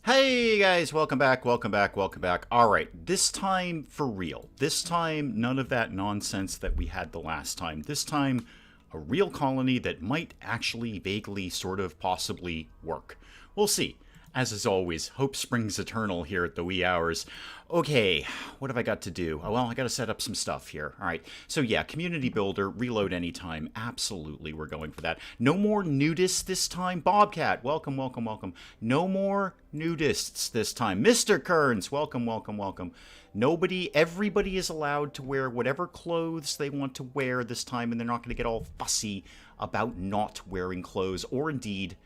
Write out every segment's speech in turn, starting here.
Hey guys, welcome back, welcome back, welcome back. Alright, this time for real. This time, none of that nonsense that we had the last time. This time, a real colony that might actually vaguely, sort of, possibly work. We'll see. As is always, hope springs eternal here at the wee hours. Okay, what have I got to do? Oh, well, I got to set up some stuff here. All right, so yeah, community builder, reload anytime. Absolutely, we're going for that. No more nudists this time. Bobcat, welcome, welcome, welcome. No more nudists this time. Mr. Kearns, welcome, welcome, welcome. Everybody is allowed to wear whatever clothes they want to wear this time, and they're not going to get all fussy about not wearing clothes, or indeed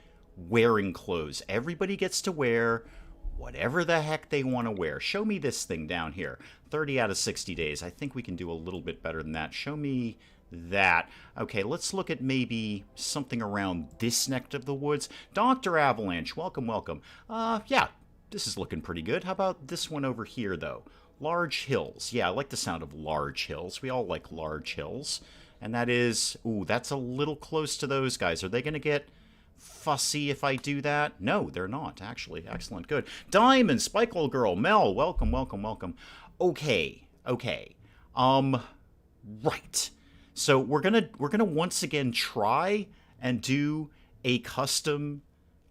wearing clothes. Everybody gets to wear whatever the heck they want to wear. Show me this thing down here. 30 out of 60 days. I think we can do a little bit better than that. Show me that. Okay, let's look at maybe something around this neck of the woods. Dr. Avalanche, welcome, welcome. Yeah, this is looking pretty good. How about this one over here, though? Large hills. Yeah, I like the sound of large hills. We all like large hills. And that is... Ooh, that's a little close to those guys. Are they going to get fussy if I do that? No, they're not, actually. Excellent, good. Diamond, Spikewell Girl, Mel, welcome, welcome, welcome. Okay. Right. So we're gonna once again try and do a custom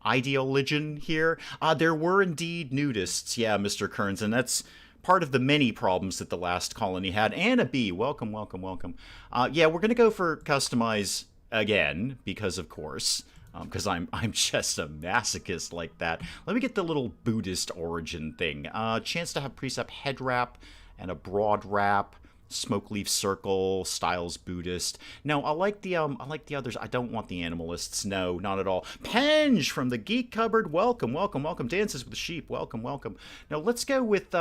ideologian here. There were indeed nudists, yeah, Mr. Kearns, and that's part of the many problems that the last colony had. Anna B, welcome, welcome, welcome. Yeah, we're gonna go for customize again, because of course. Because I'm just a masochist like that. Let me get the little Buddhist origin thing. Chance to have precept head wrap and a broad wrap. Smoke leaf circle, styles Buddhist. No, I like the others. I don't want the animalists. No, not at all. Penge from the Geek Cupboard. Welcome, welcome, welcome. Dances with the Sheep. Welcome, welcome. Now let's go with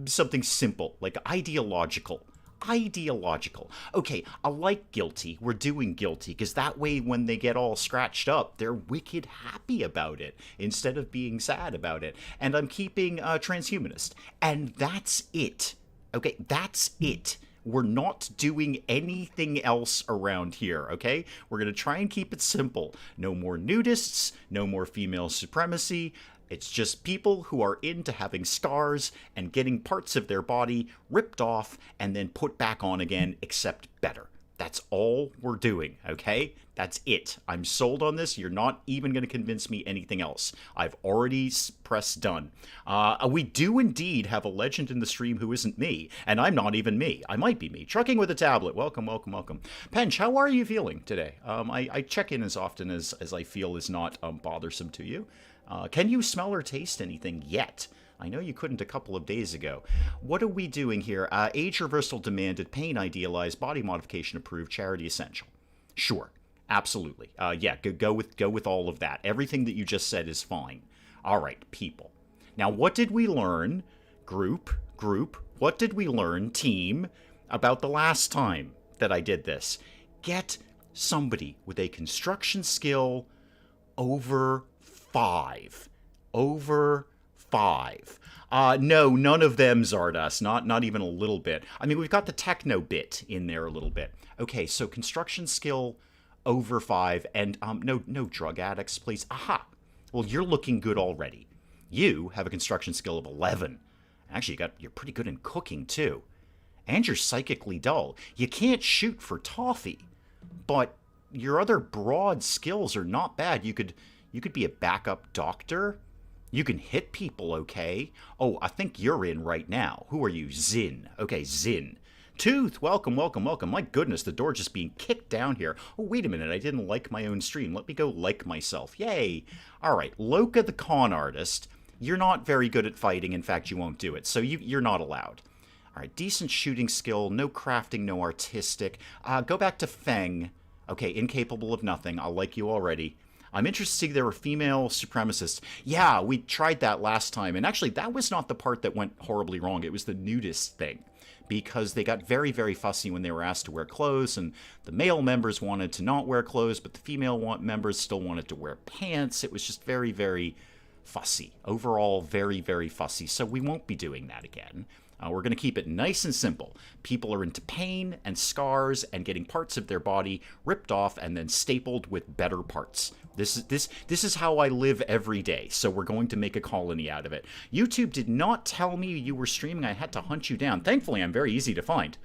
something simple, like ideological. Ideological. Okay, I like guilty. We're doing guilty, because that way when they get all scratched up, they're wicked happy about it, instead of being sad about it. And I'm keeping transhumanist. And that's it. Okay, that's it. We're not doing anything else around here, okay? We're going to try and keep it simple. No more nudists, no more female supremacy. It's just people who are into having scars and getting parts of their body ripped off and then put back on again, except better. That's all we're doing, okay? That's it. I'm sold on this. You're not even going to convince me anything else. I've already pressed done. We do indeed have a legend in the stream who isn't me, and I'm not even me. I might be me. Trucking with a tablet. Welcome, welcome, welcome. Pench, how are you feeling today? I check in as often as I feel is not bothersome to you. Can you smell or taste anything yet? I know you couldn't a couple of days ago. What are we doing here? Age reversal demanded, pain idealized, body modification approved, charity essential. Sure, absolutely. Yeah, go with all of that. Everything that you just said is fine. All right, people. Now, what did we learn? Group. What did we learn, team, about the last time that I did this? Get somebody with a construction skill over 5. Over 5. No, none of them, Zardas. Not even a little bit. I mean, we've got the techno bit in there a little bit. Okay, so construction skill over 5, and no drug addicts, please. Aha! Well, you're looking good already. You have a construction skill of 11. Actually, you're pretty good in cooking, too. And you're psychically dull. You can't shoot for toffee, but your other broad skills are not bad. You could be a backup doctor. You can hit people, okay? Oh, I think you're in right now. Who are you? Zin. Okay, Zin. Tooth, welcome, welcome, welcome. My goodness, the door just being kicked down here. Oh, wait a minute, I didn't like my own stream. Let me go like myself. Yay. All right, Loka the con artist. You're not very good at fighting. In fact, you won't do it, so you're not allowed. All right, decent shooting skill, no crafting, no artistic. Go back to Feng. Okay, incapable of nothing. I'll like you already. I'm interested to see there were female supremacists. Yeah, we tried that last time. And actually, that was not the part that went horribly wrong. It was the nudist thing. Because they got very, very fussy when they were asked to wear clothes. And the male members wanted to not wear clothes, but the female members still wanted to wear pants. It was just very, very fussy. Overall, very, very fussy. So we won't be doing that again. We're going to keep it nice and simple. People are into pain and scars and getting parts of their body ripped off and then stapled with better parts. This is how I live every day. So we're going to make a colony out of it. YouTube did not tell me you were streaming. I had to hunt you down. Thankfully, I'm very easy to find.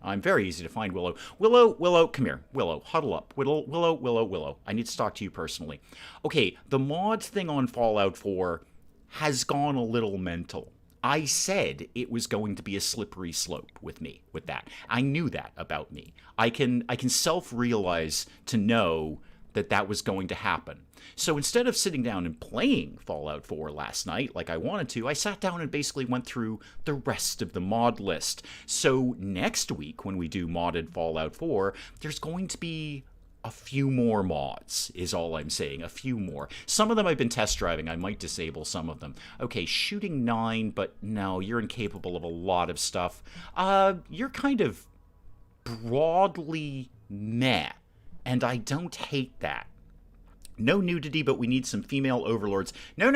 I'm very easy to find, Willow. Willow, come here. Willow, huddle up. Willow. I need to talk to you personally. Okay, the mod thing on Fallout 4 has gone a little mental. I said it was going to be a slippery slope with me, with that. I knew that about me. I can self-realize to know that that was going to happen. So instead of sitting down and playing Fallout 4 last night like I wanted to, I sat down and basically went through the rest of the mod list. So next week when we do modded Fallout 4, there's going to be a few more mods, is all I'm saying. A few more. Some of them I've been test driving. I might disable some of them. Okay, shooting 9, but no, you're incapable of a lot of stuff. You're kind of broadly meh. And I don't hate that. No nudity, but we need some female overlords. No.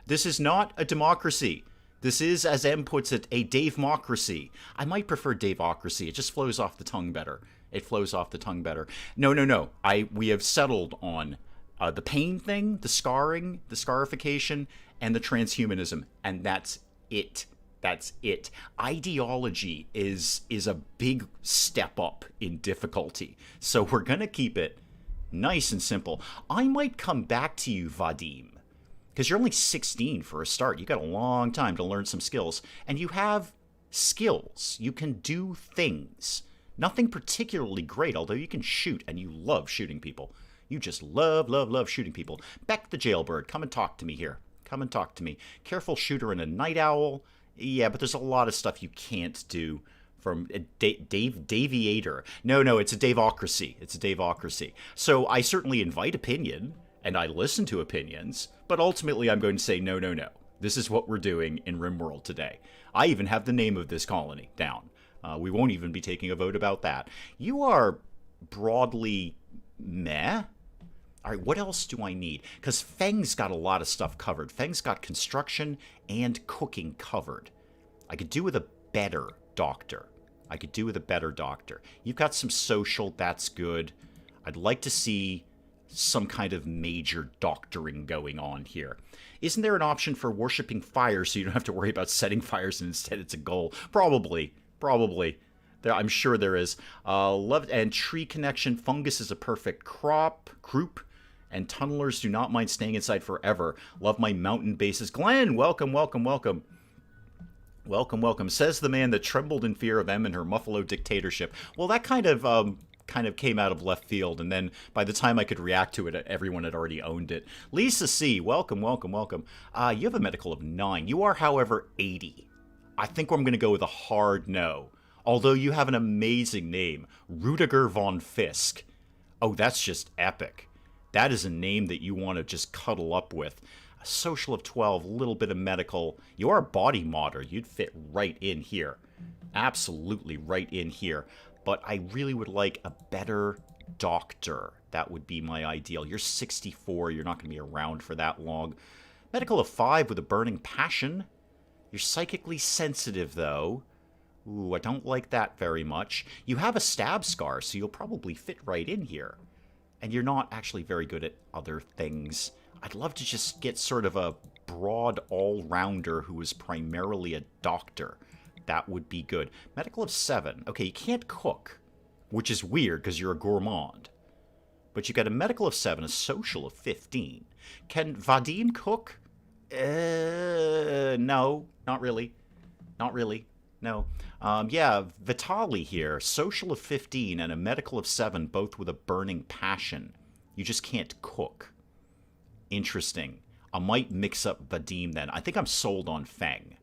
This is not a democracy. This is, as M puts it, a Dave-mocracy. I might prefer Dave-ocracy. It just flows off the tongue better. No. We have settled on the pain thing, the scarring, the scarification, and the transhumanism. And that's it. That's it. Ideology is a big step up in difficulty. So we're going to keep it nice and simple. I might come back to you, Vadim, because you're only 16 for a start. You got a long time to learn some skills. And you have skills. You can do things. Nothing particularly great, although you can shoot, and you love shooting people. You just love shooting people. Beck the jailbird, come and talk to me here. Come and talk to me. Careful shooter and a night owl. Yeah, but there's a lot of stuff you can't do from Daviator. No, it's a Dave-ocracy. So I certainly invite opinion, and I listen to opinions, but ultimately I'm going to say no. This is what we're doing in RimWorld today. I even have the name of this colony down. We won't even be taking a vote about that. You are broadly meh. All right, what else do I need? Because Feng's got a lot of stuff covered. Feng's got construction and cooking covered. I could do with a better doctor. You've got some social, that's good. I'd like to see some kind of major doctoring going on here. Isn't there an option for worshipping fire so you don't have to worry about setting fires and instead it's a goal? Probably. I'm sure there is. Love and tree connection. Fungus is a perfect group. And tunnelers do not mind staying inside forever. Love my mountain bases. Glenn, welcome. Says the man that trembled in fear of M and her Muffalo dictatorship. Well, that kind of came out of left field, and then by the time I could react to it, everyone had already owned it. Lisa C, welcome. You have a medical of 9. You are, however, 80. I think I'm going to go with a hard no. Although you have an amazing name, Rudiger von Fisk. Oh, that's just epic. That is a name that you want to just cuddle up with. A social of 12, a little bit of medical. You are a body modder. You'd fit right in here. Absolutely right in here. But I really would like a better doctor. That would be my ideal. You're 64. You're not going to be around for that long. Medical of 5 with a burning passion. You're psychically sensitive, though. Ooh, I don't like that very much. You have a stab scar, so you'll probably fit right in here. And you're not actually very good at other things. I'd love to just get sort of a broad all-rounder who is primarily a doctor. That would be good. Medical of 7. Okay, you can't cook, which is weird because you're a gourmand. But you got a medical of 7, a social of 15. Can Vadim cook? No, not really. No. Yeah, Vitali here, social of 15 and a medical of 7, both with a burning passion. You just can't cook. Interesting. I might mix up Vadim then. I think I'm sold on Feng.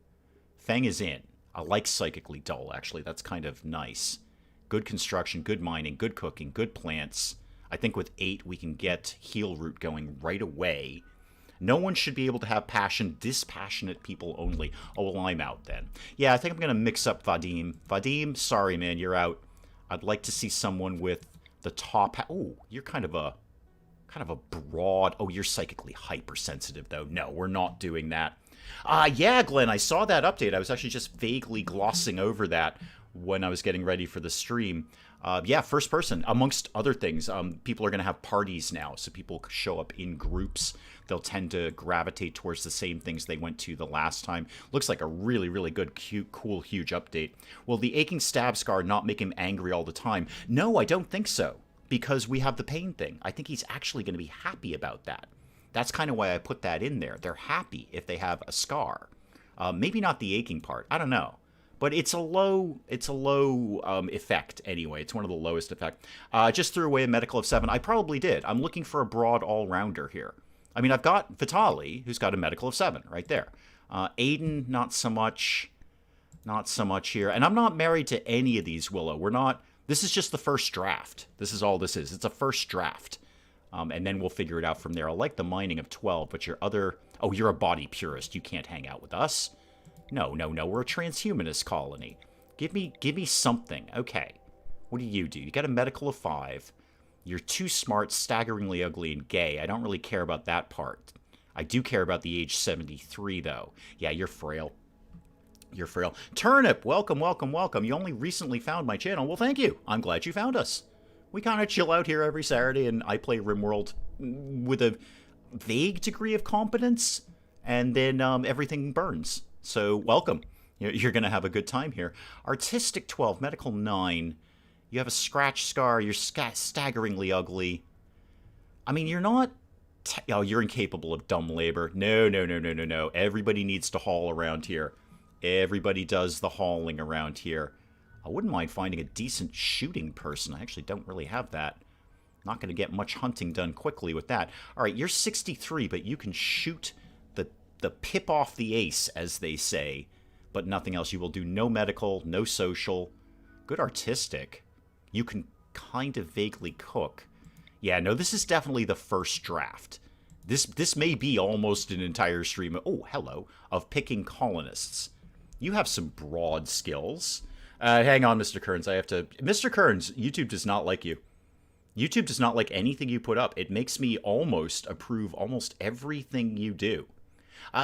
Feng is in. I like psychically dull, actually. That's kind of nice. Good construction, good mining, good cooking, good plants. I think with 8 we can get heal root going right away. No one should be able to have passion. Dispassionate people only. Oh, well, I'm out then. Yeah, I think I'm going to mix up Vadim. Vadim, sorry, man, you're out. I'd like to see someone with the top... Oh, you're kind of a broad... Oh, you're psychically hypersensitive, though. No, we're not doing that. Yeah, Glenn, I saw that update. I was actually just vaguely glossing over that when I was getting ready for the stream. Yeah, first person, amongst other things. People are going to have parties now, so people show up in groups. They'll tend to gravitate towards the same things they went to the last time. Looks like a really, really good, cute, cool, huge update. Will the aching stab scar not make him angry all the time? No, I don't think so, because we have the pain thing. I think he's actually going to be happy about that. That's kind of why I put that in there. They're happy if they have a scar. Maybe not the aching part. I don't know. But it's a low effect anyway. It's one of the lowest effect. Just threw away a medical of 7. I probably did. I'm looking for a broad all-rounder here. I mean, I've got Vitali, who's got a medical of 7 right there. Aiden, not so much. Not so much here. And I'm not married to any of these, Willow. We're not. This is just the first draft. This is all this is. It's a first draft. And then we'll figure it out from there. I like the mining of 12, but your other... Oh, you're a body purist. You can't hang out with us. No. We're a transhumanist colony. Give me something. Okay. What do? You got a medical of 5. You're too smart, staggeringly ugly, and gay. I don't really care about that part. I do care about the age 73, though. Yeah, you're frail. You're frail. Turnip, welcome. You only recently found my channel. Well, thank you. I'm glad you found us. We kind of chill out here every Saturday, and I play RimWorld with a vague degree of competence, and then everything burns. So, welcome. You're going to have a good time here. Artistic 12, medical 9. You have a scratch scar. You're staggeringly ugly. I mean, you're not... you're incapable of dumb labor. No. Everybody needs to haul around here. Everybody does the hauling around here. I wouldn't mind finding a decent shooting person. I actually don't really have that. Not going to get much hunting done quickly with that. All right, you're 63, but you can shoot the pip off the ace, as they say, but nothing else. You will do no medical, no social. Good artistic. You can kind of vaguely cook. Yeah, no, this is definitely the first draft. This may be almost an entire stream of picking colonists. You have some broad skills. Hang on, Mr. Kearns. I have to... Mr. Kearns, YouTube does not like you. YouTube does not like anything you put up. It makes me almost approve almost everything you do.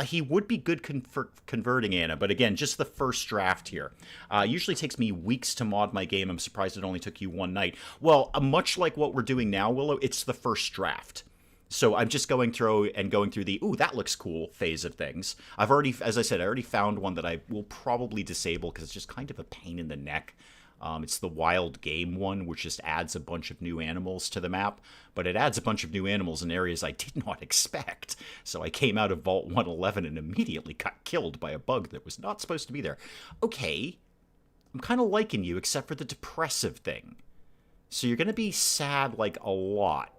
He would be good for converting Anna, but again, just the first draft here. Usually takes me weeks to mod my game. I'm surprised it only took you one night. Well, much like what we're doing now, Willow, it's the first draft. So I'm just going through the, ooh, that looks cool phase of things. I've already, as I said, I already found one that I will probably disable because it's just kind of a pain in the neck. It's the wild game one, which just adds a bunch of new animals to the map. But it adds a bunch of new animals in areas I did not expect. So I came out of Vault 111 and immediately got killed by a bug that was not supposed to be there. Okay, I'm kind of liking you, except for the depressive thing. So you're going to be sad, like, a lot.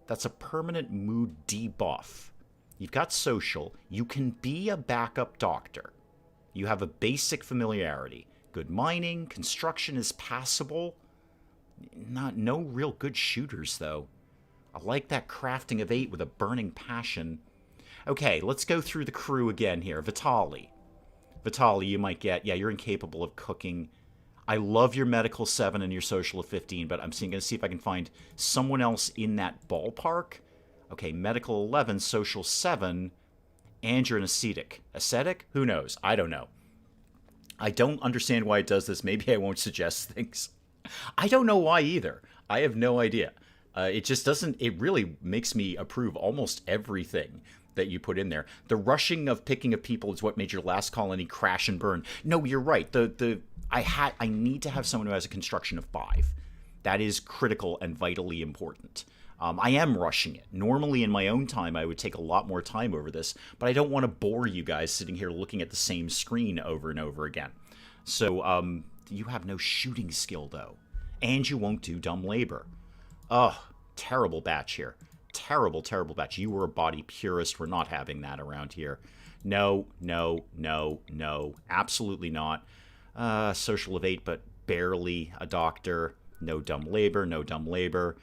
That's a permanent mood debuff. You've got social. You can be a backup doctor. You have a basic familiarity. Good mining. Construction is passable. No real good shooters, though. I like that crafting of 8 with a burning passion. Okay, let's go through the crew again here. Vitali. Vitali, you might get... Yeah, you're incapable of cooking. I love your medical 7 and your social of 15, but I'm going to see if I can find someone else in that ballpark. Okay, medical 11, social 7, and you're an ascetic. Ascetic? Who knows? I don't know. I don't understand why it does this. Maybe I won't suggest things. I don't know why either. I have no idea. It just doesn't... It really makes me approve almost everything that you put in there. The rushing of picking of people is what made your last colony crash and burn. No, you're right. I need to have someone who has a construction of 5. That is critical and vitally important. I am rushing it. Normally in my own time, I would take a lot more time over this, but I don't want to bore you guys sitting here looking at the same screen over and over again. So, you have no shooting skill, though. And you won't do dumb labor. Ugh, terrible batch here. Terrible batch. You were a body purist. We're not having that around here. No. Absolutely not. Social of 8, but barely a doctor. No dumb labor.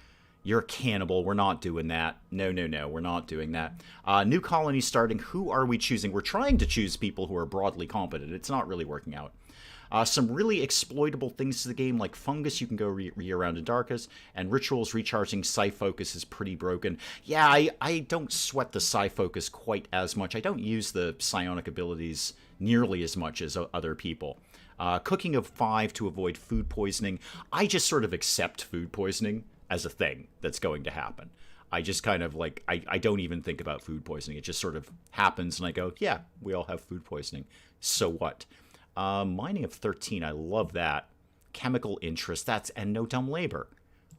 You're a cannibal. We're not doing that. No. We're not doing that. New colony starting. Who are we choosing? We're trying to choose people who are broadly competent. It's not really working out. Some really exploitable things to the game, like fungus, you can go around in darkest, and rituals recharging psi focus is pretty broken. Yeah, I don't sweat the psi focus quite as much. I don't use the psionic abilities nearly as much as other people. Cooking of 5 to avoid food poisoning. I just sort of accept food poisoning as a thing that's going to happen. I just kind of like, I don't even think about food poisoning. It just sort of happens, and I go, yeah, we all have food poisoning. So what? Mining of 13, I love that. Chemical interest, and no dumb labor.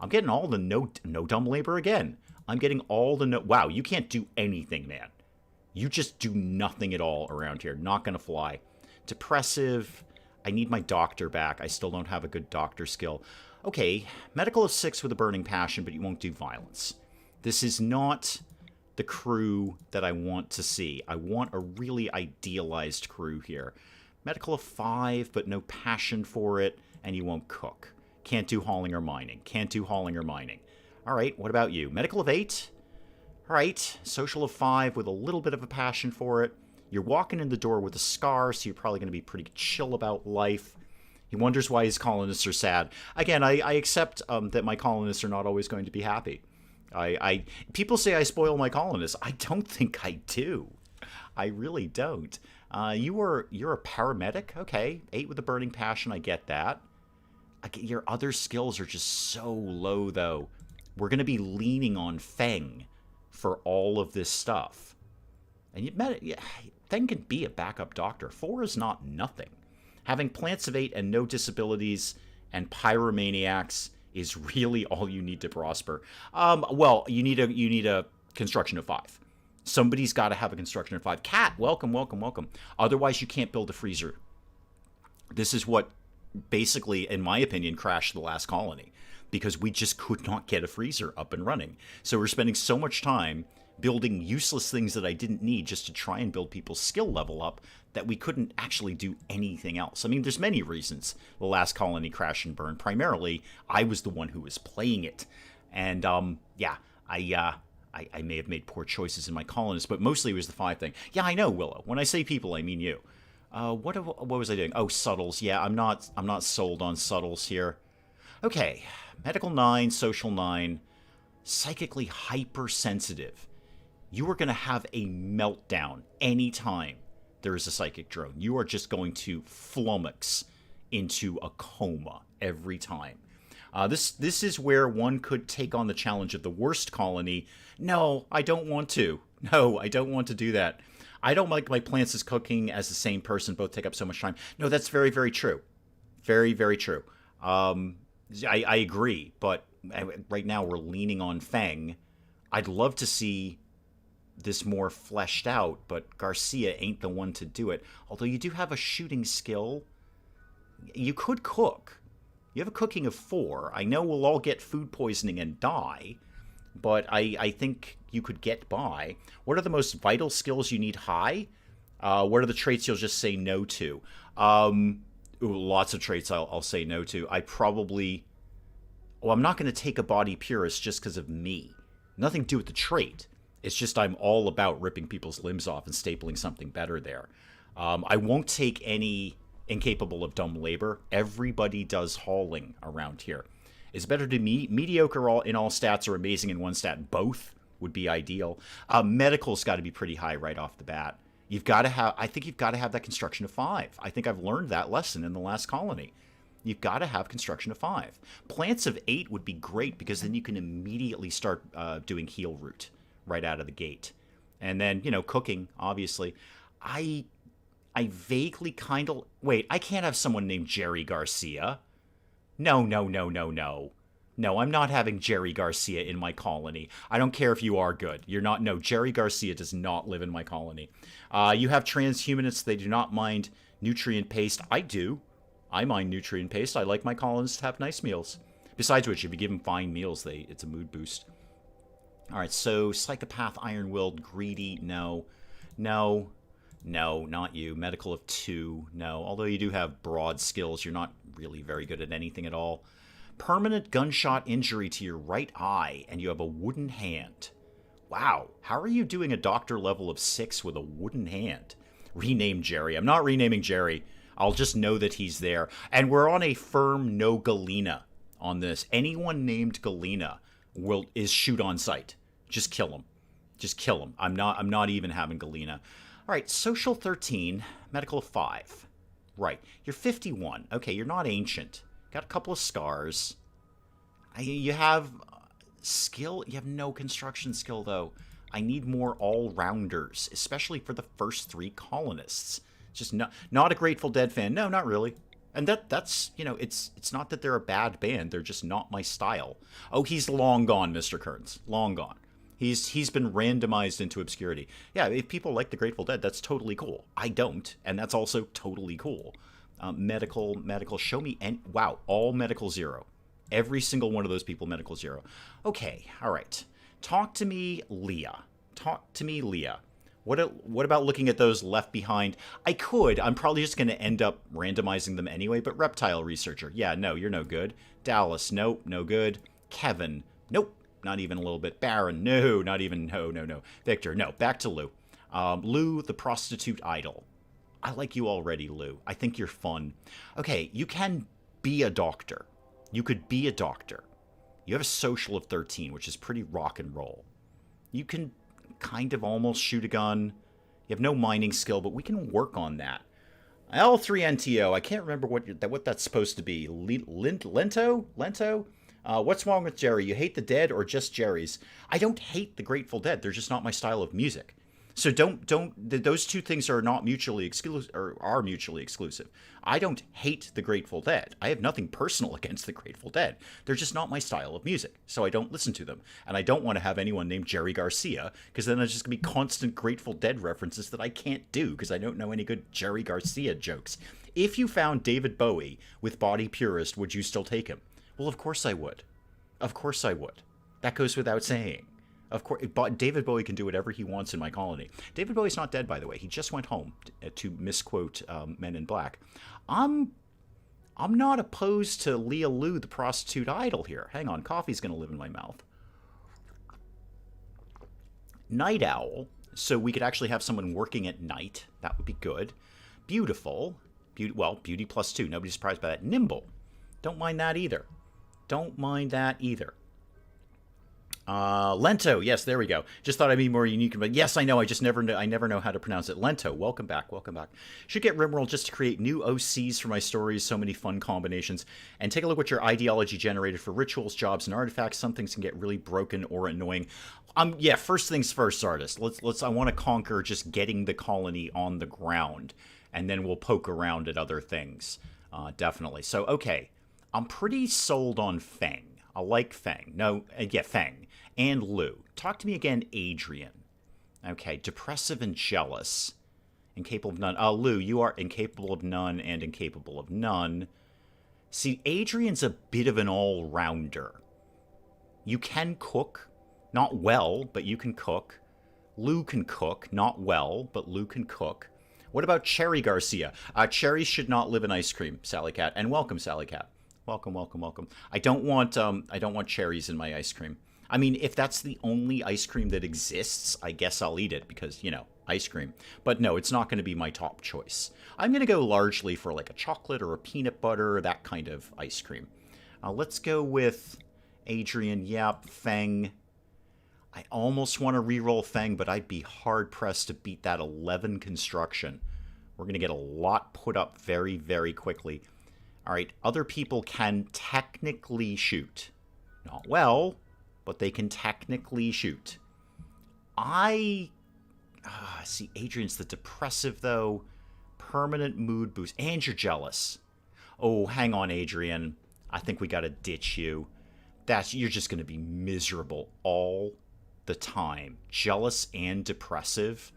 I'm getting all the no dumb labor again. I'm getting all the wow, you can't do anything, man. You just do nothing at all around here. Not gonna fly. Depressive. I need my doctor back. I still don't have a good doctor skill. Okay, medical of 6 with a burning passion, but you won't do violence. This is not the crew that I want to see. I want a really idealized crew here. Medical of 5, but no passion for it, and you won't cook. Can't do hauling or mining. Can't do hauling or mining. All right, what about you? Medical of 8? All right, social of 5 with a little bit of a passion for it. You're walking in the door with a scar, so you're probably going to be pretty chill about life. He wonders why his colonists are sad. Again, I accept that my colonists are not always going to be happy. People say I spoil my colonists. I don't think I do. I really don't. You're a paramedic? Okay. 8 with a burning passion, I get that. Your other skills are just so low, though. We're going to be leaning on Feng for all of this stuff. And Feng can be a backup doctor. 4 is not nothing. Having plants of 8 and no disabilities and pyromaniacs is really all you need to prosper. Well, you need a construction of 5. Somebody's got to have a construction of 5. Cat, welcome, welcome, welcome. Otherwise, you can't build a freezer. This is what basically, in my opinion, crashed the last colony, because we just could not get a freezer up and running. So we're spending so much time building useless things that I didn't need just to try and build people's skill level up that we couldn't actually do anything else. I mean, there's many reasons the last colony crashed and burned. Primarily, I was the one who was playing it. And, yeah, I may have made poor choices in my colonists, but mostly it was the 5 thing. Yeah, I know, Willow. When I say people, I mean you. What was I doing? Oh, subtles. Yeah, I'm not sold on subtles here. Okay, medical 9, social 9, psychically hypersensitive. You are going to have a meltdown anytime there is a psychic drone. You are just going to flummox into a coma every time. This is where one could take on the challenge of the worst colony. No, I don't want to. No, I don't want to do that. I don't like my plants as cooking as the same person. Both take up so much time. No, that's very, very true. Very, very true. I agree, but right now we're leaning on Feng. I'd love to see this more fleshed out, but Garcia ain't the one to do it. Although you do have a shooting skill. You could cook. You have a cooking of 4. I know we'll all get food poisoning and die, but I think you could get by. What are the most vital skills you need high? What are the traits you'll just say no to? Lots of traits I'll say no to. I'm not going to take a body purist just because of me. Nothing to do with the trait. It's just I'm all about ripping people's limbs off and stapling something better there. I won't take any incapable of dumb labor. Everybody does hauling around here. It's better to be mediocre in all stats or amazing in one stat. Both would be ideal. Medical's got to be pretty high right off the bat. I think you've got to have that construction of 5. I think I've learned that lesson in the last colony. You've got to have construction of 5. Plants of 8 would be great because then you can immediately start doing heal route right out of the gate. And then, cooking, obviously. I vaguely kind of... Wait, I can't have someone named Jerry Garcia. No. No, I'm not having Jerry Garcia in my colony. I don't care if you are good. You're not... No, Jerry Garcia does not live in my colony. You have transhumanists. They do not mind nutrient paste. I do. I mind nutrient paste. I like my colonists to have nice meals. Besides which, if you give them fine meals, it's a mood boost. All right, so psychopath, iron-willed, greedy, no. No, not you. Medical of 2, no. Although you do have broad skills, you're not really very good at anything at all. Permanent gunshot injury to your right eye, and you have a wooden hand. Wow, how are you doing a doctor level of 6 with a wooden hand? Rename Jerry. I'm not renaming Jerry. I'll just know that he's there. And we're on a firm no Galena on this. Anyone named Galena is shoot on sight. Just kill him. Just kill him. I'm not even having Galena. All right, social 13, medical 5. Right. You're 51. Okay, you're not ancient. Got a couple of scars. You have skill. You have no construction skill, though. I need more all-rounders, especially for the first 3 colonists. Just not a Grateful Dead fan. No, not really. And that's, you know, it's not that they're a bad band. They're just not my style. Oh, he's long gone, Mr. Kearns. Long gone. He's been randomized into obscurity. Yeah, if people like the Grateful Dead, that's totally cool. I don't, and that's also totally cool. Medical, show me, and wow, all medical 0. Every single one of those people, medical 0. Okay, all right. Talk to me, Leah. Talk to me, Leah. What about looking at those left behind? I could. I'm probably just going to end up randomizing them anyway, but reptile researcher. Yeah, no, you're no good. Dallas, nope, no good. Kevin, nope. Not even a little bit. Baron, no, not even, no. Victor, no. Back to Lou. Lou, the prostitute idol. I like you already, Lou. I think you're fun. Okay, you can be a doctor. You could be a doctor. You have a social of 13, which is pretty rock and roll. You can kind of almost shoot a gun. You have no mining skill, but we can work on that. L3NTO, I can't remember what that's supposed to be. Lento? What's wrong with Jerry? You hate the Dead or just Jerry's? I don't hate the Grateful Dead. They're just not my style of music. So those two things are not mutually exclusive, or are mutually exclusive. I don't hate the Grateful Dead. I have nothing personal against the Grateful Dead. They're just not my style of music, so I don't listen to them. And I don't want to have anyone named Jerry Garcia, because then there's just going to be constant Grateful Dead references that I can't do, because I don't know any good Jerry Garcia jokes. If you found David Bowie with Body Purist, would you still take him? Well, of course I would. Of course I would. That goes without saying. Of course, David Bowie can do whatever he wants in my colony. David Bowie's not dead, by the way. He just went home, to misquote Men in Black. I'm not opposed to Leah Lou, the prostitute idol here. Hang on, coffee's going to live in my mouth. Night Owl, so we could actually have someone working at night. That would be good. Beautiful. Beauty plus 2. Nobody's surprised by that. Nimble. Don't mind that either. Don't mind that either. Lento, yes, there we go. Just thought I'd be more unique, but yes, I know. I never know how to pronounce it. Lento, welcome back. Should get RimWorld just to create new OCs for my stories. So many fun combinations. And take a look what your ideology generated for rituals, jobs, and artifacts. Some things can get really broken or annoying. Yeah. First things first, artist. I want to conquer just getting the colony on the ground, and then we'll poke around at other things. Definitely. So okay, I'm pretty sold on Feng. I like Feng. Feng. And Lou. Talk to me again, Adrian. Okay, depressive and jealous. Incapable of none. Lou, you are incapable of none and incapable of none. See, Adrian's a bit of an all-rounder. You can cook. Not well, but you can cook. Lou can cook. Not well, but Lou can cook. What about Cherry Garcia? Cherries should not live in ice cream, Sally Cat. And welcome, Sally Cat. Welcome. I don't want cherries in my ice cream. I mean, if that's the only ice cream that exists, I guess I'll eat it because, ice cream. But no, it's not going to be my top choice. I'm going to go largely for like a chocolate or a peanut butter, that kind of ice cream. Let's go with Adrian. Yep, Feng. I almost want to re-roll Feng, but I'd be hard-pressed to beat that 11 construction. We're going to get a lot put up very, very quickly. All right, other people can technically shoot. Not well, but they can technically shoot. See, Adrian's the depressive, though. Permanent mood boost. And you're jealous. Oh, hang on, Adrian. I think we got to ditch you. You're just going to be miserable all the time. Jealous and depressive.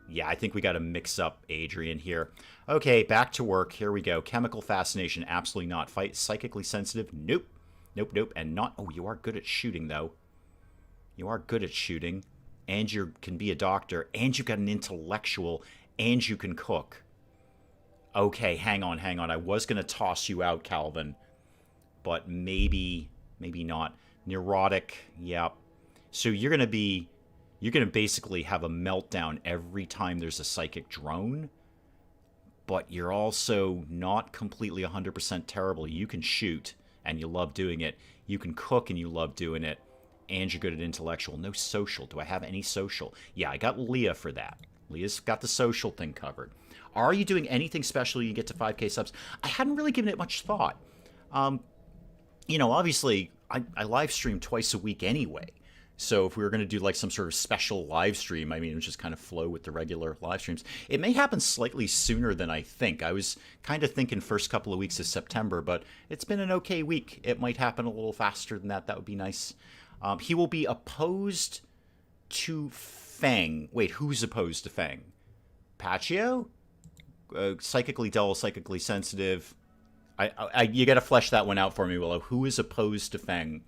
Yeah, I think we got to mix up Adrian here. Okay, back to work. Here we go. Chemical fascination, absolutely not. Fight psychically sensitive, nope. Nope. And not... Oh, you are good at shooting, though. You are good at shooting. And you can be a doctor. And you've got an intellectual. And you can cook. Okay, hang on. I was going to toss you out, Calvin. But maybe not. Neurotic, yep. So you're going to basically have a meltdown every time there's a psychic drone. but you're also not completely 100% terrible. You can shoot, and you love doing it. You can cook, and you love doing it. And you're good at intellectual. No social. Do I have any social? Yeah, I got Leah for that. Leah's got the social thing covered. Are you doing anything special you get to 5K subs? I hadn't really given it much thought. You know, obviously, I live stream twice a week anyway. So if we were going to do like some sort of special live stream, I mean, it would just kind of flow with the regular live streams. It may happen slightly sooner than I think. I was kind of thinking first couple of weeks of September, but it's been an okay week. It might happen a little faster than that. That would be nice. He will be opposed to Fang. Wait, who's opposed to Fang? Paccio? Psychically dull, psychically sensitive. You got to flesh that one out for me, Willow. Who is opposed to Fang?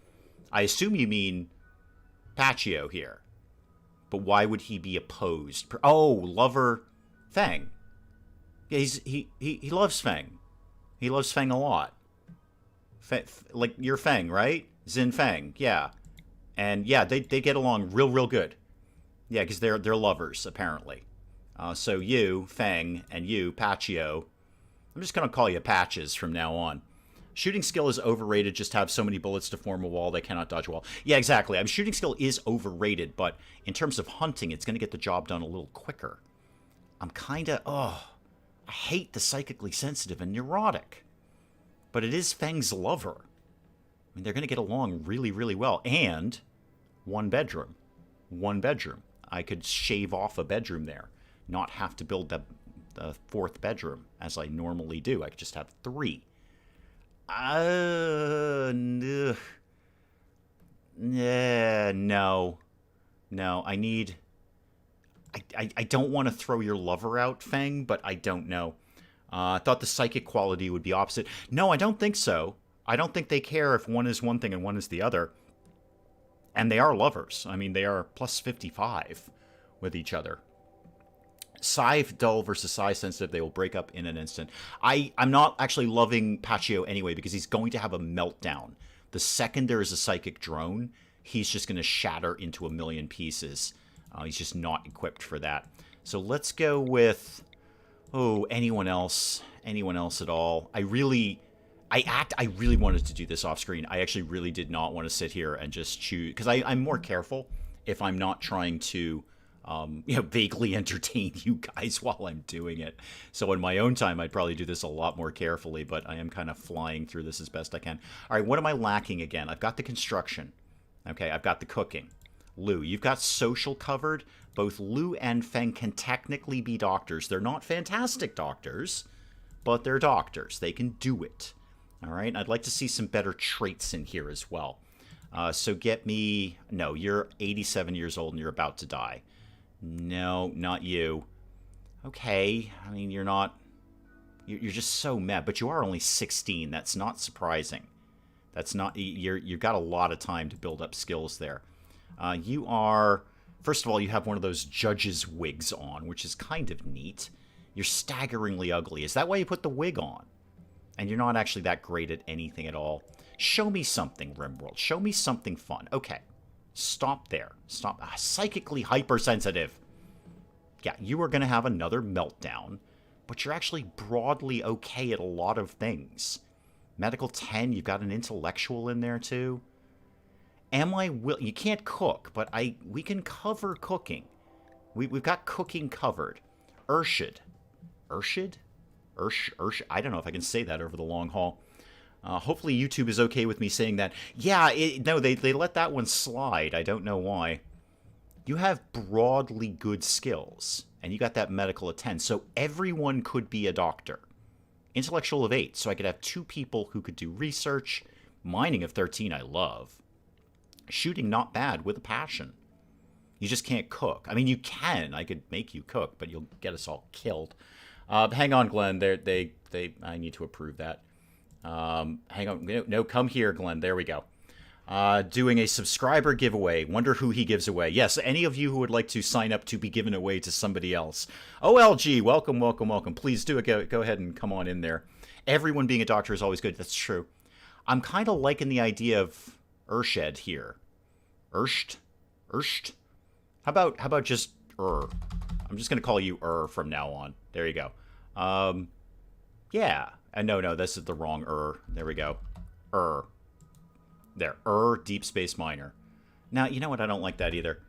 I assume you mean Paccio here. But why would he be opposed? Oh, lover Fang. Yeah, he loves Fang. He loves Fang a lot. Like you're Fang, right? Xin Fang, yeah. And yeah, they get along real good. Yeah, because they're lovers, apparently. So you, Fang, and you, Paccio. I'm just going to call you Patches from now on. Shooting skill is overrated. Just have so many bullets to form a wall. They cannot dodge a wall. Yeah, exactly. I mean, shooting skill is overrated, but in terms of hunting, it's going to get the job done a little quicker. I'm kind of... I hate the psychically sensitive and neurotic. But it is Fang's lover. I mean, they're going to get along really well. And one bedroom. One bedroom. I could shave off a bedroom there. Not have to build the fourth bedroom, as I normally do. I could just have 3. No. I need... I don't want to throw your lover out, Fang, but I don't know. I thought the psychic quality would be opposite. No, I don't think so. I don't think they care if one is one thing and one is the other. And they are lovers. I mean, they are plus 55 with each other. Psi dull versus Psi sensitive, they will break up in an instant. I'm not actually loving Paccio anyway because he's going to have a meltdown. The second there is a psychic drone, he's just going to shatter into a million pieces. He's just not equipped for that. So let's go with, anyone else. Anyone else at all. I really wanted to do this off screen. I actually really did not want to sit here and just choose, because I'm more careful if I'm not trying to vaguely entertain you guys while I'm doing it. So in my own time, I'd probably do this a lot more carefully, but I am kind of flying through this as best I can. All right, what am I lacking again? I've got the construction. Okay, I've got the cooking. Lou, you've got social covered. Both Lou and Feng can technically be doctors. They're not fantastic doctors, but they're doctors. They can do it. All right, I'd like to see some better traits in here as well. So get me... No, you're 87 years old and you're about to die. No, not you. Okay, I mean, you're not... You're just so mad, but you are only 16. That's not surprising. That's not... You've got a lot of time to build up skills there. You are... First of all, you have one of those judge's wigs on, which is kind of neat. You're staggeringly ugly. Is that why you put the wig on? And you're not actually that great at anything at all. Show me something, RimWorld. Show me something fun. Okay. Stop there. Stop. Psychically hypersensitive. Yeah, you are going to have another meltdown, but you're actually broadly okay at a lot of things. Medical 10, you've got an intellectual in there too. You can't cook, but we can cover cooking. We've got cooking covered. Urshid. Urshid? I don't know if I can say that over the long haul. Hopefully YouTube is okay with me saying that. Yeah, no, they let that one slide. I don't know why. You have broadly good skills, and you got that medical of 10, so everyone could be a doctor. Intellectual of 8, so I could have 2 people who could do research. Mining of 13, I love. Shooting, not bad, with a passion. You just can't cook. I mean, you can. I could make you cook, but you'll get us all killed. Hang on, Glenn. I need to approve that. Hang on. No, come here, Glenn. There we go. Doing a subscriber giveaway. Wonder who he gives away. Yes, any of you who would like to sign up to be given away to somebody else. OLG, welcome, welcome, welcome. Please do it. Go ahead and come on in there. Everyone being a doctor is always good. That's true. I'm kind of liking the idea of Urshed here. Ursht? How about just I'm just going to call you from now on. There you go. Yeah. No, this is the wrong There we go. There. Deep Space Miner. Now, you know what? I don't like that either.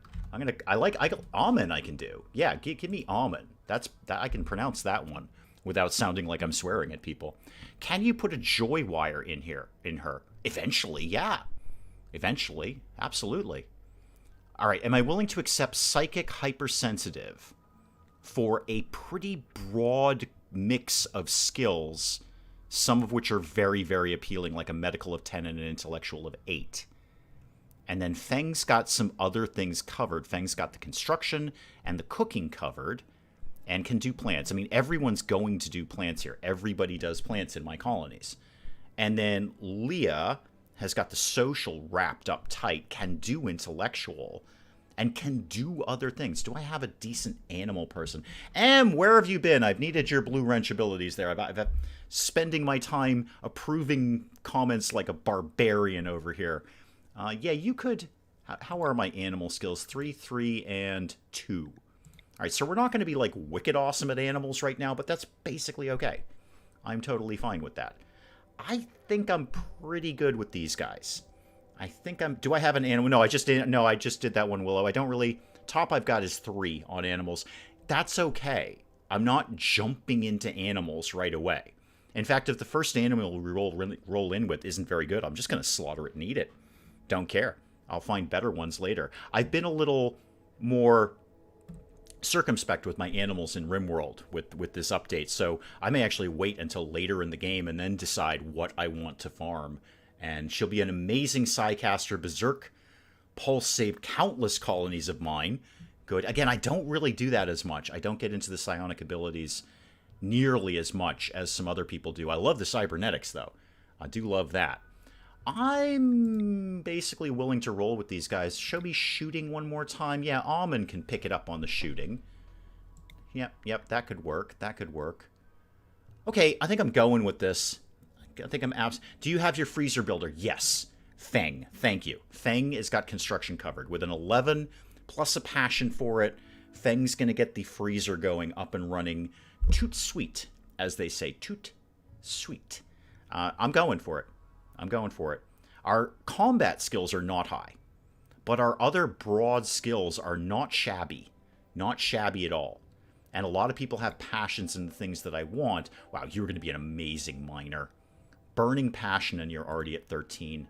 Almond I can do. Yeah, give me almond. That I can pronounce that one without sounding like I'm swearing at people. Can you put a joy wire in her? Eventually, yeah. Eventually, absolutely. All right, am I willing to accept psychic hypersensitive for a pretty broad mix of skills, some of which are very, very appealing, like a medical of 10 and an intellectual of 8? And then Feng's got some other things covered. Feng's got the construction and the cooking covered and can do plants. I mean, everyone's going to do plants here. Everybody does plants in my colonies. And then Leah has got the social wrapped up tight, can do intellectual, and can do other things. Do I have a decent animal person? Where have you been? I've needed your blue wrench abilities there. I've spending my time approving comments like a barbarian over here. Yeah, you could... How are my animal skills? 3, 3, and 2. All right, so we're not going to be, like, wicked awesome at animals right now, but that's basically okay. I'm totally fine with that. I think I'm pretty good with these guys. I think I'm... Do I have an animal? No, I just did that one, Willow. I don't really... Top I've got is 3 on animals. That's okay. I'm not jumping into animals right away. In fact, if the first animal we roll in with isn't very good, I'm just going to slaughter it and eat it. Don't care. I'll find better ones later. I've been a little more circumspect with my animals in RimWorld with this update, so I may actually wait until later in the game and then decide what I want to farm. And she'll be an amazing Psycaster Berserk. Pulse saved countless colonies of mine. Good. Again, I don't really do that as much. I don't get into the psionic abilities nearly as much as some other people do. I love the cybernetics, though. I do love that. I'm basically willing to roll with these guys. Show me shooting one more time. Yeah, Almond can pick it up on the shooting. Yep, that could work. That could work. Okay, I think I'm going with this. I think I'm abs... Do you have your freezer builder? Yes. Feng, thank you. Feng has got construction covered. With an 11 plus a passion for it, Feng's going to get the freezer going up and running. Toot sweet, as they say. Toot sweet. I'm going for it. I'm going for it. Our combat skills are not high, but our other broad skills are not shabby. Not shabby at all. And a lot of people have passions in the things that I want. Wow, you're going to be an amazing miner. Burning passion, and you're already at 13.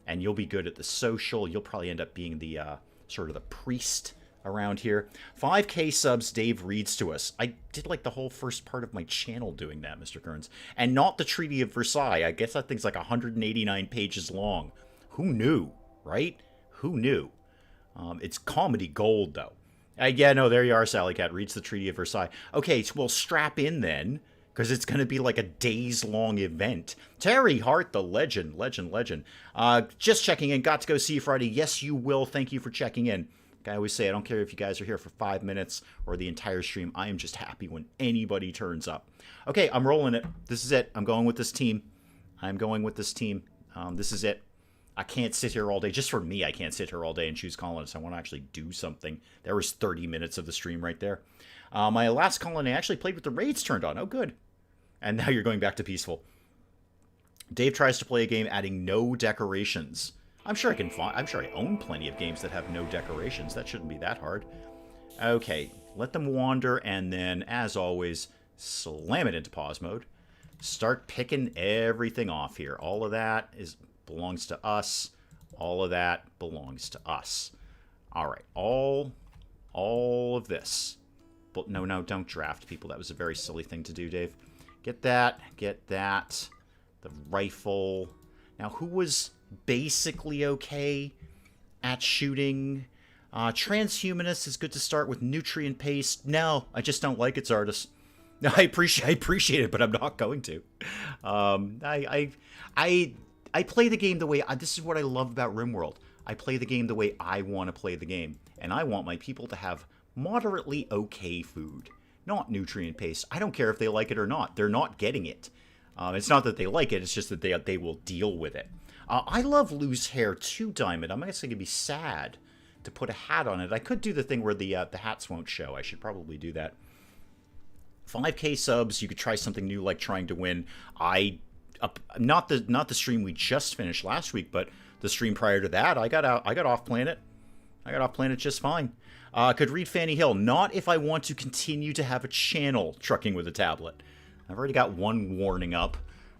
And you'll be good at the social. You'll probably end up being the sort of the priest around here. 5K subs, Dave reads to us. I did like the whole first part of my channel doing that, Mr. Kearns. And not the Treaty of Versailles. I guess that thing's like 189 pages long. Who knew, right? Who knew? It's comedy gold, though. Yeah, no, there you are, Sally Cat. Reads the Treaty of Versailles. Okay, so we'll strap in then, because it's going to be like a days-long event. Terry Hart, the legend. Just checking in. Got to go see you Friday. Yes, you will. Thank you for checking in. Like I always say, I don't care if you guys are here for 5 minutes or the entire stream. I am just happy when anybody turns up. Okay, I'm rolling it. This is it. I'm going with this team. This is it. I can't sit here all day. Just for me, I can't sit here all day and choose colonists. I want to actually do something. There was 30 minutes of the stream right there. My last colony I actually played with the raids turned on. Oh, good. And now you're going back to peaceful. Dave tries to play a game adding no decorations. I'm sure I can find... I'm sure I own plenty of games that have no decorations. That shouldn't be that hard. Okay, let them wander, and then, as always, slam it into pause mode. Start picking everything off here. All of that belongs to us. All of that belongs to us. All right, all of this. But no, don't draft people. That was a very silly thing to do, Dave. Get that. The rifle. Now, who was basically okay at shooting? Transhumanist is good to start with. Nutrient paste. No, I just don't like its artist. No, I appreciate it, but I'm not going to. I play the game the way... this is what I love about RimWorld. I play the game the way I want to play the game. And I want my people to have moderately okay food. Not nutrient paste. I don't care if they like it or not. They're not getting it. It's not that they like it. It's just that they will deal with it. I love loose hair too, Diamond. I'm actually going to be sad to put a hat on it. I could do the thing where the hats won't show. I should probably do that. 5K subs, you could try something new like trying to win. Not the stream we just finished last week, but the stream prior to that, I got off planet. I got off planet just fine. Could read Fanny Hill. Not if I want to continue to have a channel trucking with a tablet. I've already got one warning up.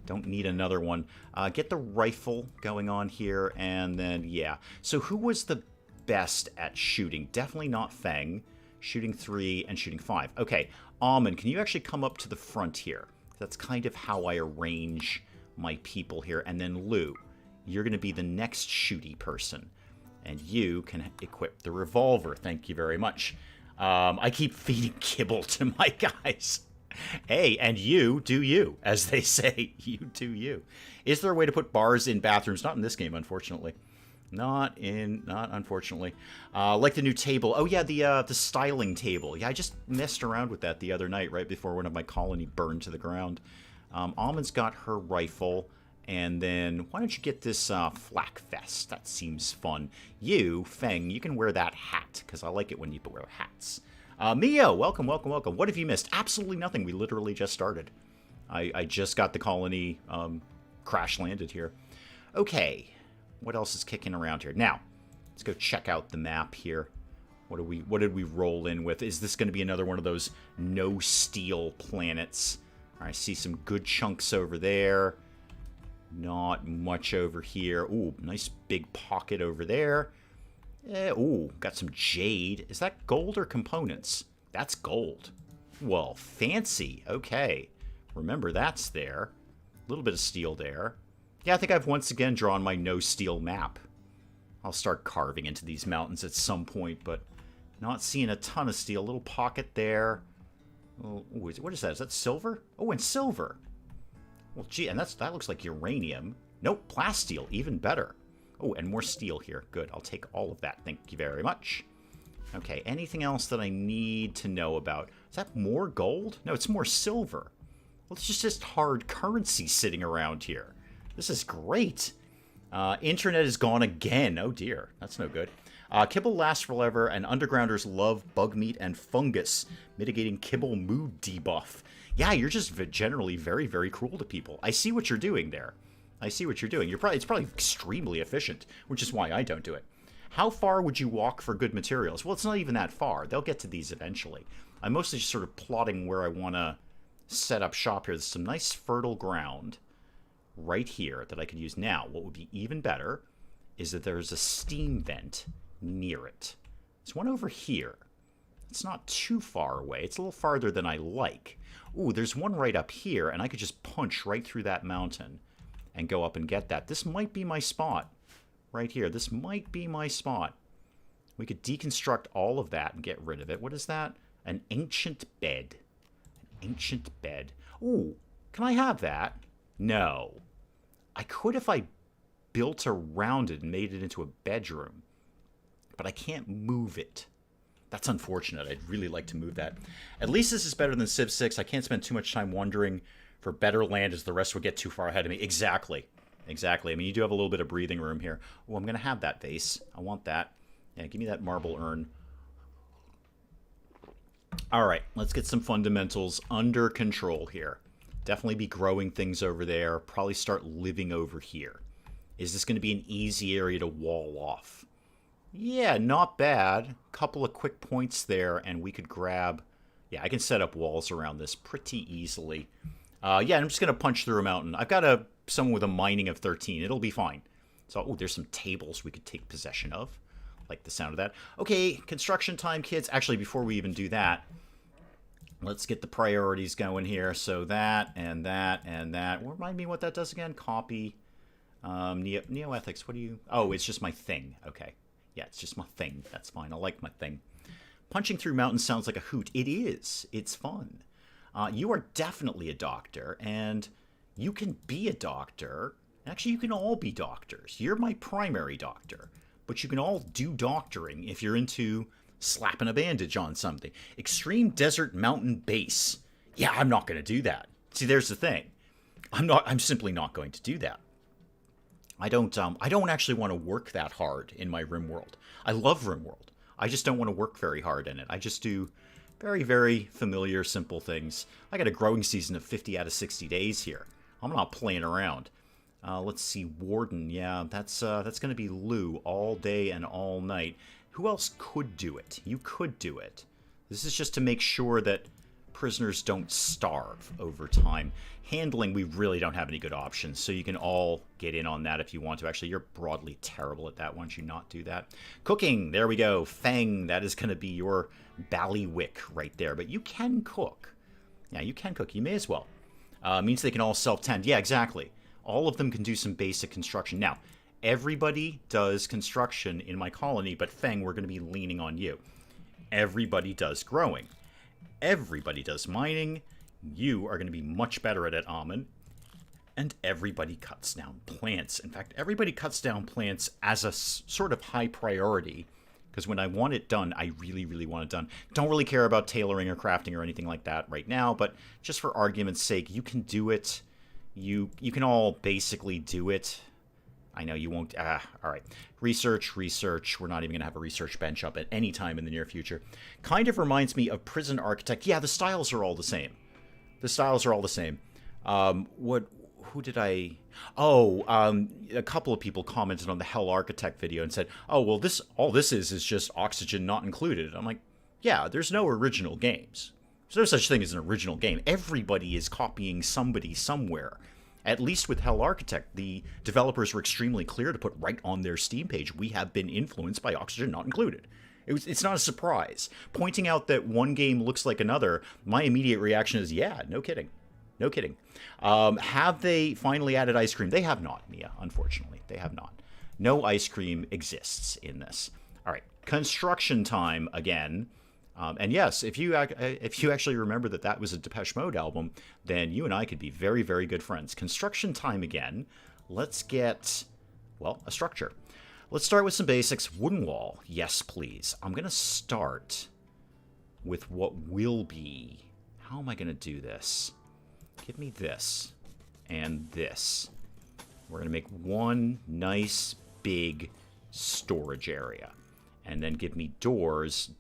Don't need another one. Get the rifle going on here, and then, yeah. So who was the best at shooting? Definitely not Feng. Shooting 3 and shooting 5. Okay, Almond, can you actually come up to the front here? That's kind of how I arrange my people here. And then Lou, you're going to be the next shooty person. And you can equip the revolver. Thank you very much. I keep feeding kibble to my guys. Hey, and you do you, as they say. You do you. Is there a way to put bars in bathrooms? Not in this game, unfortunately. Not unfortunately. Like the new table. Oh yeah, the styling table. Yeah, I just messed around with that the other night, right before one of my colony burned to the ground. Almond's got her rifle, and then why don't you get this flak vest? That seems fun. You, Feng, you can wear that hat, because I like it when you wear hats. Mio, welcome, welcome, welcome. What have you missed? Absolutely nothing. We literally just started. I just got the colony crash landed here. Okay. What else is kicking around here? Now, let's go check out the map here. What did we roll in with? Is this going to be another one of those no steel planets? I see some good chunks over there. Not much over here. Ooh, nice big pocket over there. Ooh, got some jade. Is that gold or components? That's gold. Well, fancy. Okay. Remember, that's there. A little bit of steel there. Yeah, I think I've once again drawn my no steel map. I'll start carving into these mountains at some point, but not seeing a ton of steel. A little pocket there. Oh, what is that? Is that silver? Oh, and silver. Well, gee, and that looks like uranium. Nope, plasteel, even better. Oh, and more steel here. Good, I'll take all of that. Thank you very much. Okay, anything else that I need to know about? Is that more gold? No, it's more silver. Well, it's just hard currency sitting around here. This is great. Internet is gone again. Oh, dear. That's no good. Kibble lasts forever, and undergrounders love bug meat and fungus, mitigating kibble mood debuff. Yeah, you're just generally very, very cruel to people. I see what you're doing there. I see what you're doing. It's probably extremely efficient, which is why I don't do it. How far would you walk for good materials? Well, it's not even that far. They'll get to these eventually. I'm mostly just sort of plotting where I want to set up shop here. There's some nice fertile ground right here that I could use now. What would be even better is that there's a steam vent near it. There's one over here. It's not too far away. It's a little farther than I like. Ooh, there's one right up here, and I could just punch right through that mountain and go up and get that. This might be my spot right here. This might be my spot. We could deconstruct all of that and get rid of it. What is that? An ancient bed. An ancient bed. Ooh, can I have that? No. I could if I built around it and made it into a bedroom, but I can't move it. That's unfortunate. I'd really like to move that. At least this is better than Civ 6. I can't spend too much time wondering for better land as the rest would get too far ahead of me. Exactly. Exactly. I mean, you do have a little bit of breathing room here. Oh, I'm going to have that vase. I want that. Yeah, give me that marble urn. All right, let's get some fundamentals under control here. Definitely be growing things over there. Probably start living over here. Is this going to be an easy area to wall off? Yeah, not bad. Couple of quick points there, and we could grab... Yeah, I can set up walls around this pretty easily. Yeah, I'm just going to punch through a mountain. I've got someone with a mining of 13. It'll be fine. So, oh, there's some tables we could take possession of. Like the sound of that. Okay, construction time, kids. Actually, before we even do that, let's get the priorities going here. So that, and that, and that. Remind me what that does again. Copy. Neoethics, what do you... Oh, it's just my thing. Okay. Yeah, it's just my thing. That's fine. I like my thing. Punching through mountains sounds like a hoot. It is. It's fun. You are definitely a doctor, and you can be a doctor. Actually, you can all be doctors. You're my primary doctor. But you can all do doctoring if you're into slapping a bandage on something. Extreme desert mountain base. Yeah, I'm not going to do that. See, there's the thing. I'm simply not going to do that. I don't actually want to work that hard in my RimWorld. I love RimWorld. I just don't want to work very hard in it. I just do Very, very familiar, simple things. I got a growing season of 50 out of 60 days here. I'm not playing around. Let's see, Warden. Yeah, that's going to be Lou all day and all night. Who else could do it? You could do it. This is just to make sure that prisoners don't starve over time. Handling, we really don't have any good options, so you can all get in on that if you want to. Actually, you're broadly terrible at that. Why don't you not do that? Cooking, there we go. Fang, that is going to be your ballywick right there. But you can cook. Yeah, you can cook. You may as well. Means they can all self-tend. Yeah, exactly. All of them can do some basic construction. Now, everybody does construction in my colony, but Fang, we're going to be leaning on you. Everybody does growing. Everybody does mining. You are going to be much better at it, Almond. And everybody cuts down plants. In fact, everybody cuts down plants as a sort of high priority. Because when I want it done, I really, really want it done. Don't really care about tailoring or crafting or anything like that right now. But just for argument's sake, you can do it. You can all basically do it. I know you won't. All right. Research. We're not even going to have a research bench up at any time in the near future. Kind of reminds me of Prison Architect. Yeah, the styles are all the same. Who did I... Oh, a couple of people commented on the Hell Architect video and said, oh, well, all this is just oxygen not included. I'm like, yeah, there's no original games. There's no such thing as an original game. Everybody is copying somebody somewhere. At least with Hell Architect, the developers were extremely clear to put right on their Steam page, we have been influenced by oxygen not included. It's not a surprise. Pointing out that one game looks like another, my immediate reaction is, yeah, no kidding. No kidding. Have they finally added ice cream? They have not, Mia, unfortunately. They have not. No ice cream exists in this. All right, construction time again. And yes, if you actually remember that was a Depeche Mode album, then you and I could be very, very good friends. Construction time again. Let's get, well, a structure. Let's start with some basics. Wooden wall. Yes, please. I'm going to start with what will be. How am I going to do this? Give me this and this. We're going to make one nice big storage area. And then give me doors,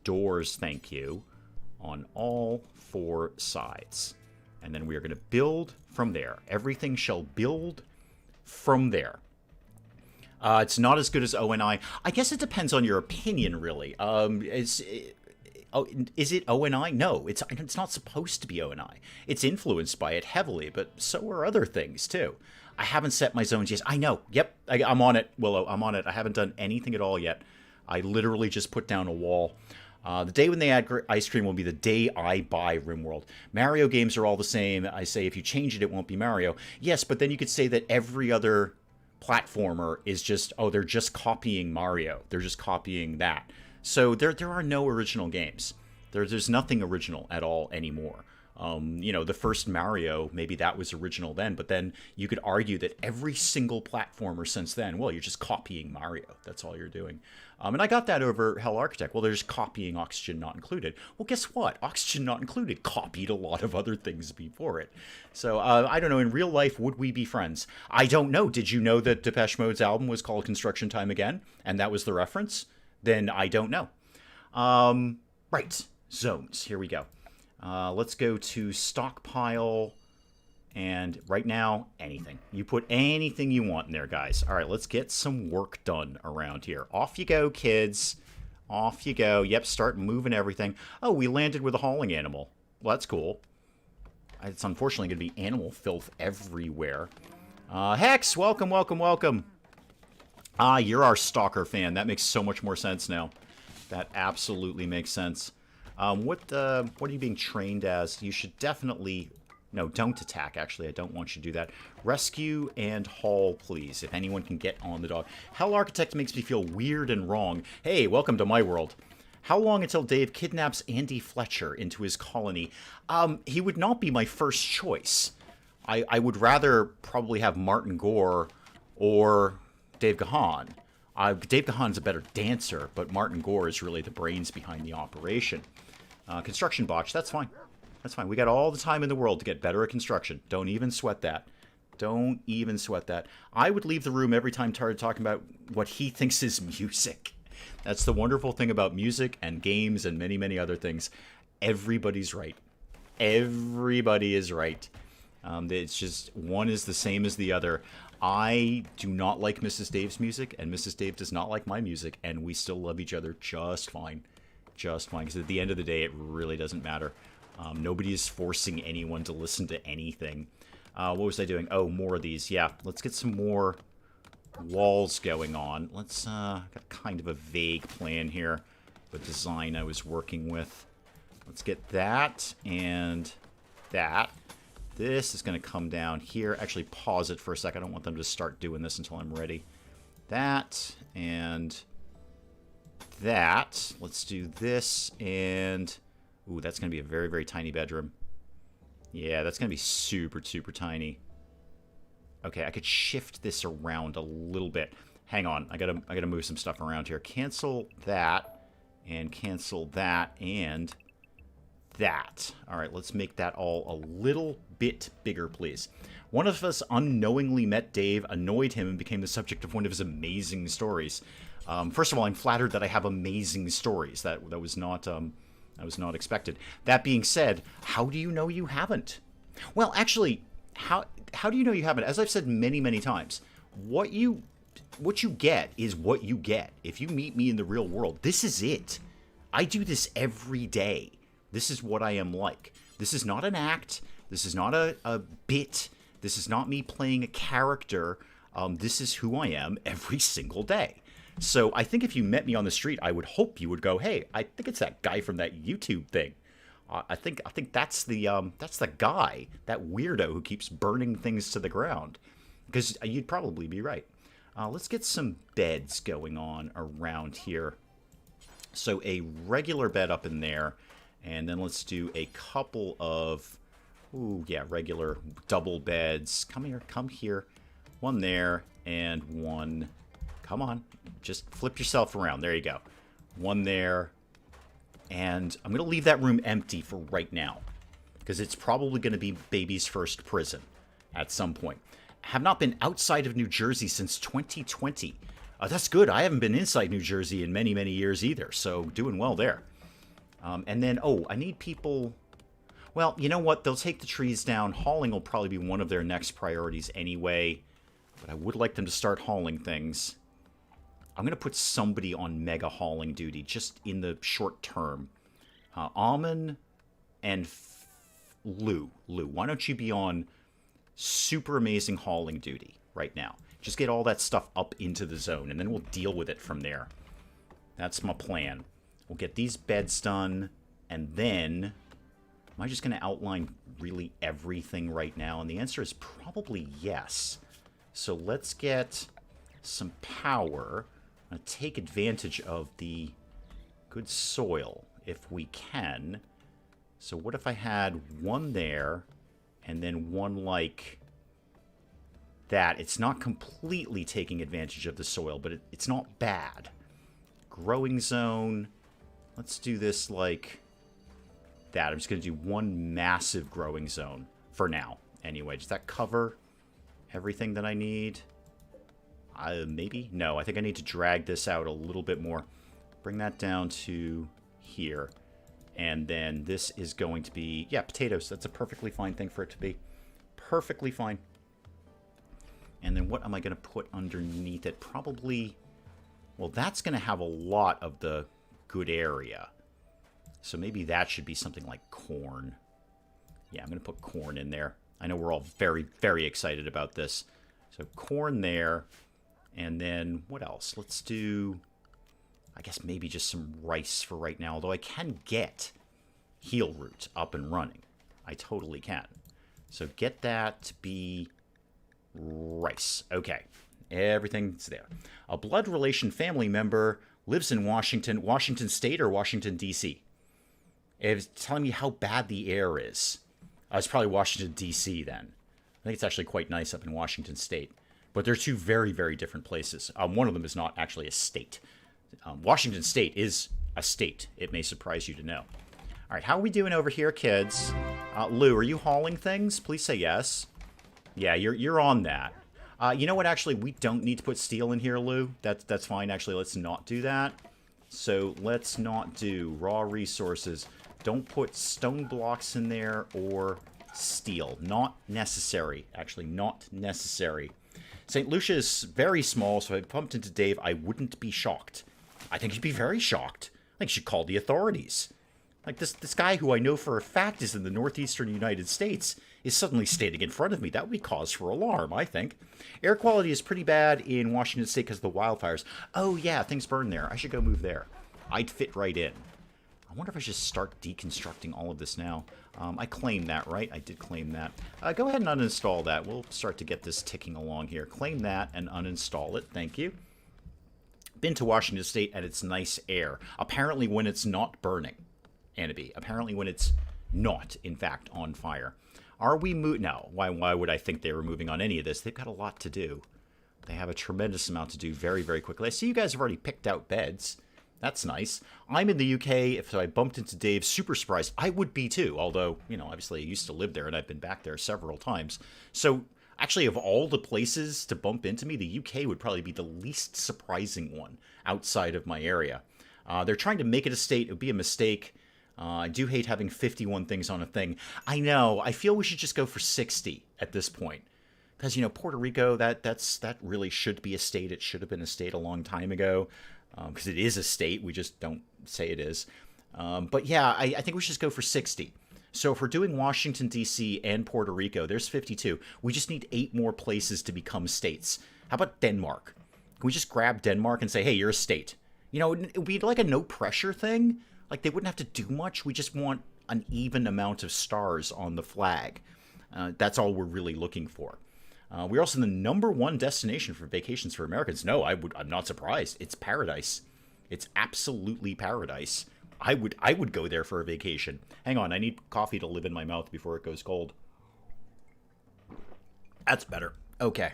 thank you, on all 4 sides. And then we are going to build from there. Everything shall build from there. It's not as good as ONI. I guess it depends on your opinion, really. Is it ONI? No, it's not supposed to be ONI. It's influenced by it heavily, but so are other things, too. I haven't set my zones yet. I know. Yep, I'm on it, Willow. I'm on it. I haven't done anything at all yet. I literally just put down a wall. The day when they add ice cream will be the day I buy RimWorld. Mario games are all the same. I say if you change it, it won't be Mario. Yes, but then you could say that every other platformer is just, oh, they're just copying Mario. They're just copying that. So there are no original games. There's nothing original at all anymore. The first Mario, maybe that was original then, but then you could argue that every single platformer since then, well, you're just copying Mario. That's all you're doing. And I got that over Hell Architect. Well, they're just copying Oxygen Not Included. Well, guess what? Oxygen Not Included copied a lot of other things before it. So, I don't know, in real life, would we be friends? I don't know. Did you know that Depeche Mode's album was called Construction Time Again? And that was the reference? Then I don't know. Right. Zones. Here we go. Let's go to stockpile, and right now, anything. You put anything you want in there, guys. All right, let's get some work done around here. Off you go, kids. Off you go. Yep, start moving everything. Oh, we landed with a hauling animal. Well, that's cool. It's unfortunately going to be animal filth everywhere. Hex, welcome, welcome, welcome. You're our stalker fan. That makes so much more sense now. That absolutely makes sense. What are you being trained as? You should definitely... No, don't attack, actually. I don't want you to do that. Rescue and haul, please, if anyone can get on the dog. Hell Architect makes me feel weird and wrong. Hey, welcome to my world. How long until Dave kidnaps Andy Fletcher into his colony? He would not be my first choice. I would rather probably have Martin Gore or Dave Gahan. Dave Gahan's a better dancer, but Martin Gore is really the brains behind the operation. Construction botch, that's fine. That's fine. We got all the time in the world to get better at construction. Don't even sweat that. Don't even sweat that. I would leave the room every time started talking about what he thinks is music. That's the wonderful thing about music and games and many, many other things. Everybody's right. Everybody is right. It's just one is the same as the other. I do not like Mrs. Dave's music, and Mrs. Dave does not like my music, and we still love each other just fine. Just fine, because at the end of the day, it really doesn't matter. Nobody is forcing anyone to listen to anything. What was I doing? Oh, more of these. Yeah, let's get some more walls going on. Let's, got kind of a vague plan here, the design I was working with. Let's get that and that. This is going to come down here. Actually, pause it for a sec. I don't want them to start doing this until I'm ready. That and that. Let's do this and... Ooh, that's going to be a very, very tiny bedroom. Yeah, that's going to be super, super tiny. Okay, I could shift this around a little bit. Hang on, I gotta move some stuff around here. Cancel that and cancel that and that. All right, let's make that all a little bit bigger, please. One of us unknowingly met Dave, annoyed him, and became the subject of one of his amazing stories. First of all, I'm flattered that I have amazing stories. That was not expected. That being said, how do you know you haven't? Well, actually, how do you know you haven't? As I've said many, many times, what you get is what you get. If you meet me in the real world, this is it. I do this every day. This is what I am like. This is not an act. This is not a bit. This is not me playing a character. This is who I am every single day. So I think if you met me on the street, I would hope you would go, "Hey, I think it's that guy from that YouTube thing. I think that's the guy, that weirdo who keeps burning things to the ground." Because you'd probably be right. Let's get some beds going on around here. So a regular bed up in there, and then let's do a couple of, ooh, yeah, regular double beds. Come here. One there, and one, come on, just flip yourself around. There you go. One there, and I'm going to leave that room empty for right now, because it's probably going to be baby's first prison at some point. Have not been outside of New Jersey since 2020. That's good. I haven't been inside New Jersey in many, many years either, so doing well there. And then, oh, I need people... Well, you know what? They'll take the trees down. Hauling will probably be one of their next priorities anyway, but I would like them to start hauling things. I'm going to put somebody on mega hauling duty, just in the short term. Amon and Lou. Why don't you be on super amazing hauling duty right now? Just get all that stuff up into the zone, and then we'll deal with it from there. That's my plan. We'll get these beds done, and then... Am I just going to outline really everything right now? And the answer is probably yes. So let's get some power. I'm going to take advantage of the good soil if we can. So what if I had one there and then one like that? It's not completely taking advantage of the soil, but it's not bad. Growing zone. Let's do this like that. I'm just going to do one massive growing zone for now. Anyway, does that cover everything that I need? Maybe? No, I think I need to drag this out a little bit more. Bring that down to here. And then this is going to be, yeah, potatoes. That's a perfectly fine thing for it to be. Perfectly fine. And then what am I going to put underneath it? Probably, well, that's going to have a lot of the good area. So maybe that should be something like corn. Yeah, I'm going to put corn in there. I know we're all very, very excited about this. So corn there. And then what else? Let's do, I guess maybe just some rice for right now. Although I can get heel root up and running. I totally can. So get that to be rice. Okay. Everything's there. A blood relation family member lives in Washington State or Washington, D.C. It's telling me how bad the air is. It's probably Washington, D.C. then. I think it's actually quite nice up in Washington State. But they're two very, very different places. One of them is not actually a state. Washington State is a state. It may surprise you to know. All right, how are we doing over here, kids? Lou, are you hauling things? Please say yes. Yeah, you're on that. You know what? Actually, we don't need to put steel in here, Lou. That's fine. Actually, let's not do that. So let's not do raw resources. Don't put stone blocks in there or steel. Not necessary. Actually, not necessary. St. Lucia is very small, so if I bumped into Dave, I wouldn't be shocked. I think he'd be very shocked. I think he should call the authorities. Like, this guy who I know for a fact is in the northeastern United States is suddenly standing in front of me. That would be cause for alarm, I think. Air quality is pretty bad in Washington State because of the wildfires. Oh, yeah, things burn there. I should go move there. I'd fit right in. I wonder if I should start deconstructing all of this now. I claim that, right? I did claim that. Go ahead and uninstall that. We'll start to get this ticking along here. Claim that and uninstall it. Thank you. Been to Washington State and it's nice air. Apparently when it's not burning. Annaby. Apparently when it's not, in fact, on fire. Are we No. Why would I think they were moving on any of this? They've got a lot to do. They have a tremendous amount to do very, very quickly. I see you guys have already picked out beds. That's nice. I'm in the UK. If I bumped into Dave, super surprised. I would be too, although, you know, obviously I used to live there and I've been back there several times. So, actually, of all the places to bump into me, the UK would probably be the least surprising one outside of my area. They're trying to make it a state. It would be a mistake. I do hate having 51 things on a thing. I know. I feel we should just go for 60 at this point. Because, you know, Puerto Rico, that really should be a state. It should have been a state a long time ago. Because it is a state. We just don't say it is. But yeah, I think we should just go for 60. So if we're doing Washington, D.C. and Puerto Rico, there's 52. We just need 8 more places to become states. How about Denmark? Can we just grab Denmark and say, hey, you're a state? You know, it would be like a no-pressure thing. Like, they wouldn't have to do much. We just want an even amount of stars on the flag. That's all we're really looking for. We're also the #1 destination for vacations for Americans. No, I'm not surprised. It's paradise. It's absolutely paradise. I would go there for a vacation. Hang on, I need coffee to live in my mouth before it goes cold. That's better. Okay.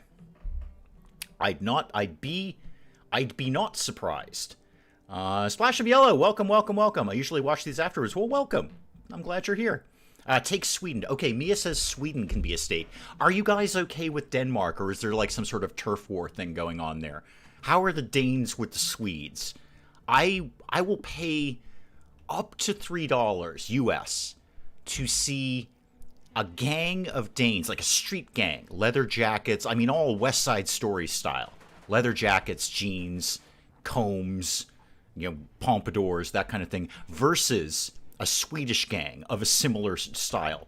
I'd be not surprised. Splash of Yellow, welcome, welcome, welcome. I usually watch these afterwards. Well, welcome. I'm glad you're here. Take Sweden. Okay, Mia says Sweden can be a state. Are you guys okay with Denmark, or is there like some sort of turf war thing going on there? How are the Danes with the Swedes? I will pay up to $3 US to see a gang of Danes, like a street gang, leather jackets, I mean all West Side Story style. Leather jackets, jeans, combs, you know, pompadours, that kind of thing, versus a Swedish gang of a similar style.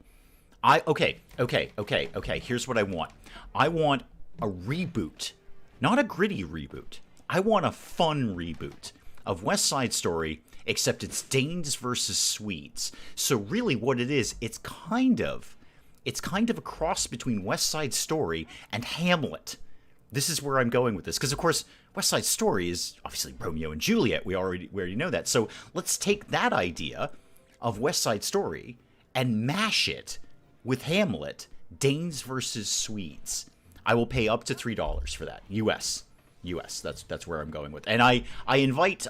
Okay. Here's what I want. I want a reboot, not a gritty reboot. I want a fun reboot of West Side Story, except it's Danes versus Swedes. So really, what it is, it's kind of a cross between West Side Story and Hamlet. This is where I'm going with this, because of course, West Side Story is obviously Romeo and Juliet. We already know that. So let's take that idea of West Side Story and mash it with Hamlet, Danes versus Swedes. I will pay up to $3 for that. US. That's where I'm going with. And I invite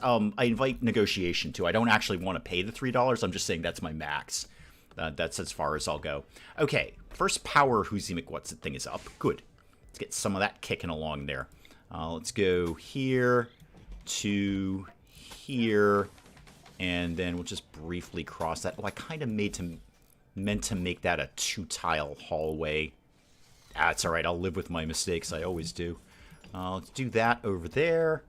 negotiation too. I don't actually want to pay the $3. I'm just saying that's my max. That's as far as I'll go. Okay, first power Who's what's the thing is up. Good. Let's get some of that kicking along there. Let's go here to here, and then we'll just briefly cross that. Oh, I kind of meant to make that a 2-tile hallway. That's all right. I'll live with my mistakes. I always do. Let's do that over there.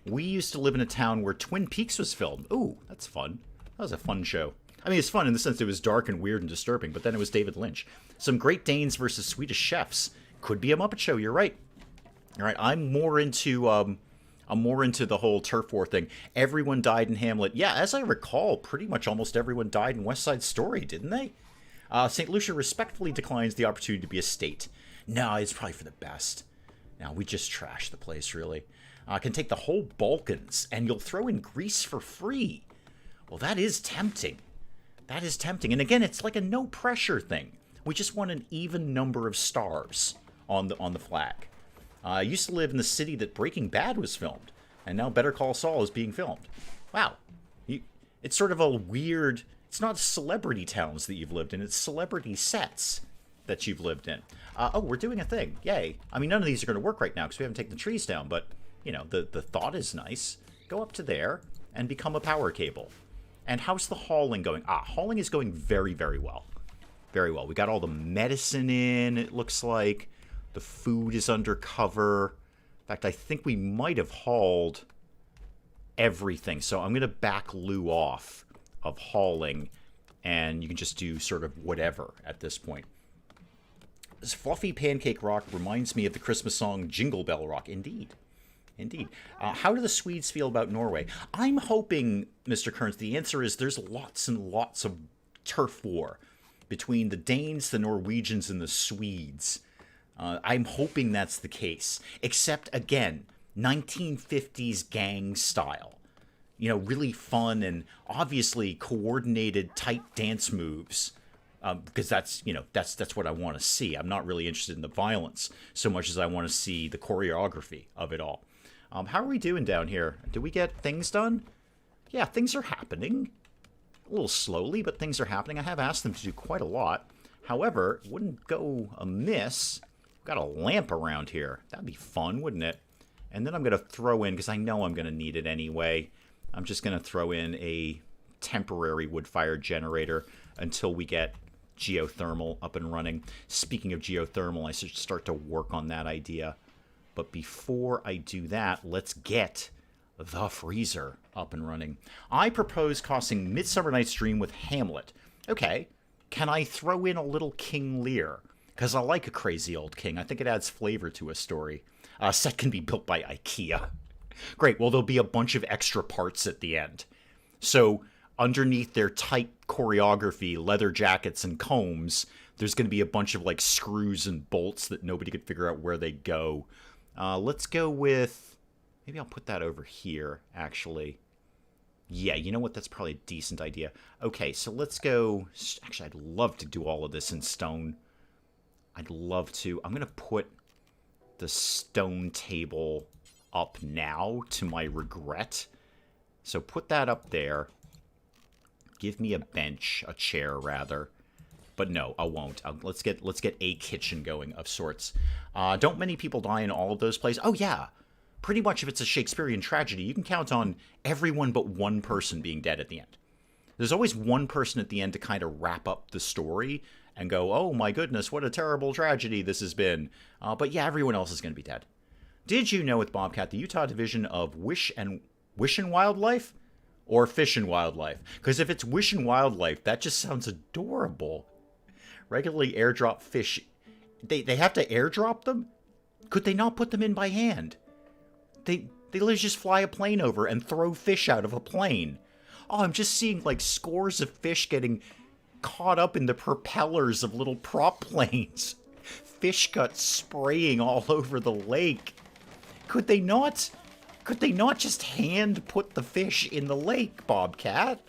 We used to live in a town where Twin Peaks was filmed. Ooh, that's fun. That was a fun show. I mean, it's fun in the sense it was dark and weird and disturbing, but then it was David Lynch. Some Great Danes versus Swedish chefs. Could be a Muppet Show. You're right. All right, I'm more into the whole turf war thing. Everyone died in Hamlet. Yeah, as I recall, pretty much almost everyone died in West Side Story, didn't they? St. Lucia respectfully declines the opportunity to be a state. No, it's probably for the best. Now, we just trashed the place, really. Can take the whole Balkans, and you'll throw in Greece for free. Well, that is tempting. That is tempting. And again, it's like a no-pressure thing. We just want an even number of stars on the flag. I used to live in the city that Breaking Bad was filmed, and now Better Call Saul is being filmed. Wow. It's sort of a weird... It's not celebrity towns that you've lived in, it's celebrity sets that you've lived in. Oh, we're doing a thing. Yay. I mean, none of these are going to work right now because we haven't taken the trees down, but, you know, the thought is nice. Go up to there and become a power cable. And how's the hauling going? Hauling is going very, very well. Very well. We got all the medicine in, it looks like. The food is under cover. In fact, I think we might have hauled everything. So I'm going to back Lou off of hauling, and you can just do sort of whatever at this point. This fluffy pancake rock reminds me of the Christmas song Jingle Bell Rock. Indeed. Indeed. How do the Swedes feel about Norway? I'm hoping, Mr. Kearns, the answer is there's lots and lots of turf war between the Danes, the Norwegians, and the Swedes. I'm hoping that's the case. Except, again, 1950s gang style. You know, really fun and obviously coordinated, tight dance moves. Because that's, you know, that's what I want to see. I'm not really interested in the violence so much as I want to see the choreography of it all. How are we doing down here? Do we get things done? Yeah, things are happening. A little slowly, but things are happening. I have asked them to do quite a lot. However, it wouldn't go amiss. We've got a lamp around here. That'd be fun, wouldn't it? And then I'm going to throw in, because I know I'm going to need it anyway, I'm just going to throw in a temporary wood-fired generator until we get geothermal up and running. Speaking of geothermal, I should start to work on that idea. But before I do that, let's get the freezer up and running. I propose crossing Midsummer Night's Dream with Hamlet. Okay, can I throw in a little King Lear? Because I like a crazy old king. I think it adds flavor to a story. Set can be built by IKEA. Great, well, there'll be a bunch of extra parts at the end. So underneath their tight choreography, leather jackets and combs, there's going to be a bunch of like screws and bolts that nobody could figure out where they go. Let's go with, maybe I'll put that over here, actually. Yeah, you know what? That's probably a decent idea. Okay, so let's go, actually, I'd love to do all of this in stone. I'd love to. I'm going to put the stone table up now, to my regret. So put that up there. Give me a bench, a chair rather. But no, I won't. Let's get a kitchen going of sorts. Don't many people die in all of those plays? Oh yeah, pretty much if it's a Shakespearean tragedy, you can count on everyone but one person being dead at the end. There's always one person at the end to kind of wrap up the story and go, oh my goodness, what a terrible tragedy this has been. But yeah, everyone else is going to be dead. Did you know with Bobcat, the Utah division of Wish and Wildlife? Or Fish and Wildlife? Because if it's Wish and Wildlife, that just sounds adorable. Regularly airdrop fish. They have to airdrop them? Could they not put them in by hand? They literally just fly a plane over and throw fish out of a plane. Oh, I'm just seeing like scores of fish getting caught up in the propellers of little prop planes. Fish guts spraying all over the lake. Could they not just hand put the fish in the lake, Bobcat?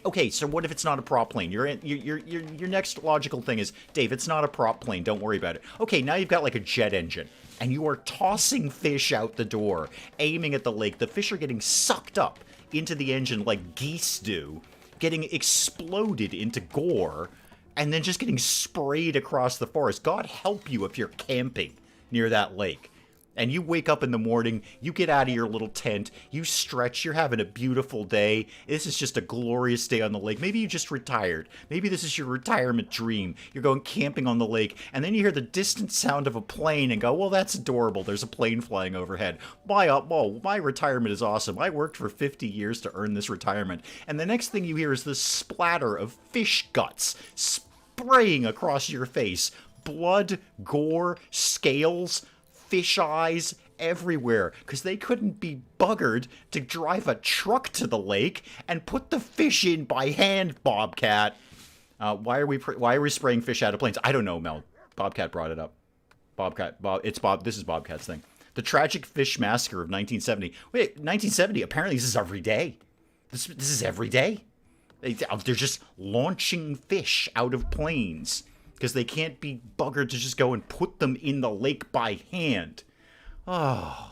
Okay, so what if it's not a prop plane? Your next logical thing is, Dave, it's not a prop plane, don't worry about it. Okay, now you've got like a jet engine, and you are tossing fish out the door, aiming at the lake. The fish are getting sucked up into the engine like geese do, getting exploded into gore, and then just getting sprayed across the forest. God help you if you're camping near that lake. And you wake up in the morning, you get out of your little tent, you stretch, you're having a beautiful day. This is just a glorious day on the lake. Maybe you just retired. Maybe this is your retirement dream. You're going camping on the lake, and then you hear the distant sound of a plane and go, well, that's adorable. There's a plane flying overhead. My retirement is awesome. I worked for 50 years to earn this retirement. And the next thing you hear is the splatter of fish guts spraying across your face. Blood, gore, scales, fish eyes everywhere, because they couldn't be buggered to drive a truck to the lake and put the fish in by hand, Bobcat. Why are we spraying fish out of planes? I don't know, Mel. Bobcat brought it up. This is Bobcat's thing. The tragic fish massacre of 1970. Wait, 1970? Apparently this is every day. This is every day. They're just launching fish out of planes because they can't be buggered to just go and put them in the lake by hand. Oh,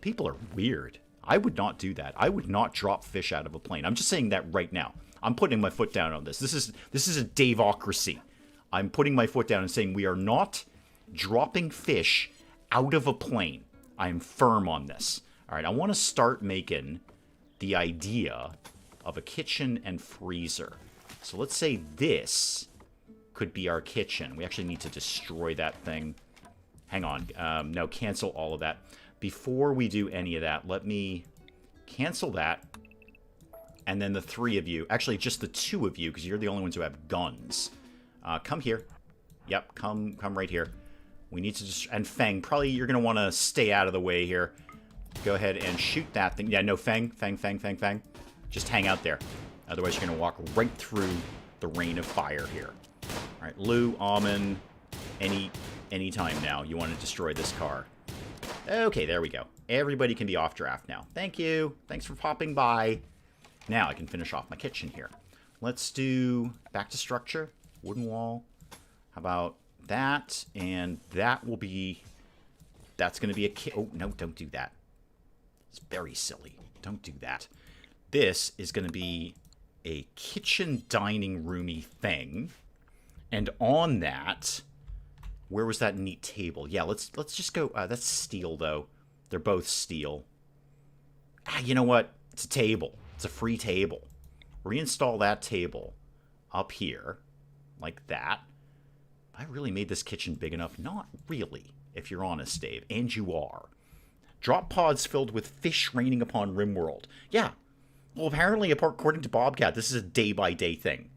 people are weird. I would not do that. I would not drop fish out of a plane. I'm just saying that right now. I'm putting my foot down on this. This is a Daveocracy. I'm putting my foot down and saying we are not dropping fish out of a plane. I'm firm on this. All right, I want to start making the idea of a kitchen and freezer. So let's say this could be our kitchen. We actually need to destroy that thing. Hang on. No, cancel all of that. Before we do any of that, let me cancel that. And then the 3 of you, actually just the 2 of you, because you're the only ones who have guns. Come here. Yep, come right here. We need to just, and Fang, probably you're going to want to stay out of the way here. Go ahead and shoot that thing. Yeah, no, Fang. Just hang out there. Otherwise, you're going to walk right through the rain of fire here. All right, Lou, Almond, any time now you want to destroy this car. Okay, there we go. Everybody can be off draft now. Thank you. Thanks for popping by. Now I can finish off my kitchen here. Let's do back to structure. Wooden wall. How about that? And that will be... That's going to be a... Oh, no, don't do that. It's very silly. Don't do that. This is going to be a kitchen dining roomy thing. And on that... Where was that neat table? Yeah, let's just go... that's steel, though. They're both steel. You know what? It's a table. It's a free table. Reinstall that table up here, like that. I really made this kitchen big enough? Not really, if you're honest, Dave. And you are. Drop pods filled with fish raining upon RimWorld. Yeah. Well, apparently, according to Bobcat, this is a day-by-day thing.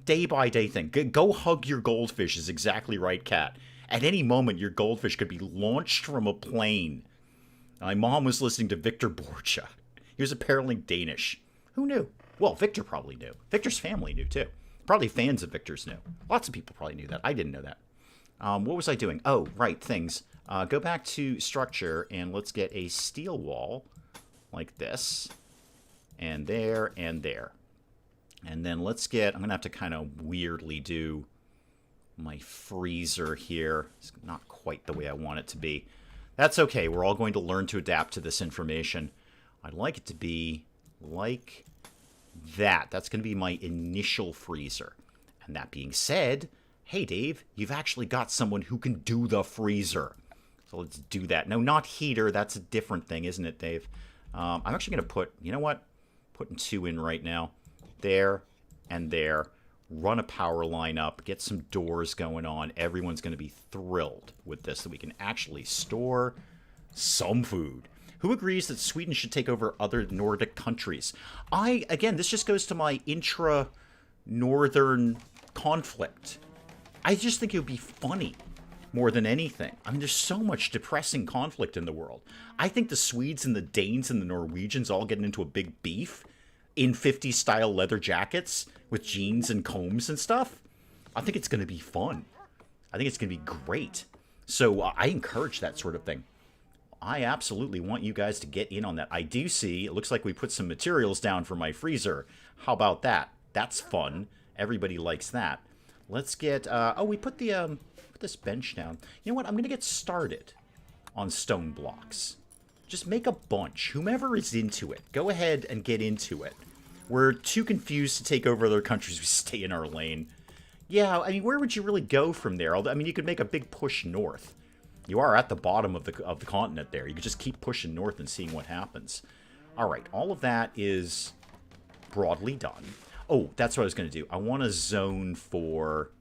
Day-by-day thing. Go hug your goldfish is exactly right, Cat. At any moment, your goldfish could be launched from a plane. My mom was listening to Victor Borcha. He was apparently Danish. Who knew? Well, Victor probably knew. Victor's family knew, too. Probably fans of Victor's knew. Lots of people probably knew that. I didn't know that. What was I doing? Oh, right, things. Go back to structure, and let's get a steel wall like this. And there, and there. And then let's get... I'm going to have to kind of weirdly do my freezer here. It's not quite the way I want it to be. That's okay. We're all going to learn to adapt to this information. I'd like it to be like that. That's going to be my initial freezer. And that being said, hey, Dave, you've actually got someone who can do the freezer. So let's do that. No, not heater. That's a different thing, isn't it, Dave? I'm actually going to put, you know what? Putting 2 in right now. There and there. Run a power line up. Get some doors going on. Everyone's going to be thrilled with this, so we can actually store some food. Who agrees that Sweden should take over other Nordic countries? Again, this just goes to my intra-northern conflict. I just think it would be funny more than anything. I mean, there's so much depressing conflict in the world. I think the Swedes and the Danes and the Norwegians all getting into a big beef in 50s style leather jackets with jeans and combs and stuff. I think it's going to be fun. I think it's going to be great. So I encourage that sort of thing. I absolutely want you guys to get in on that. I do see, it looks like we put some materials down for my freezer. How about that? That's fun. Everybody likes that. Let's get, oh, we put the, put this bench down. You know what? I'm going to get started on stone blocks. Just make a bunch. Whomever is into it, go ahead and get into it. We're too confused to take over other countries. We stay in our lane. Yeah, I mean, where would you really go from there? I mean, you could make a big push north. You are at the bottom of the continent there. You could just keep pushing north and seeing what happens. All right, all of that is broadly done. Oh, that's what I was going to do. I want a zone for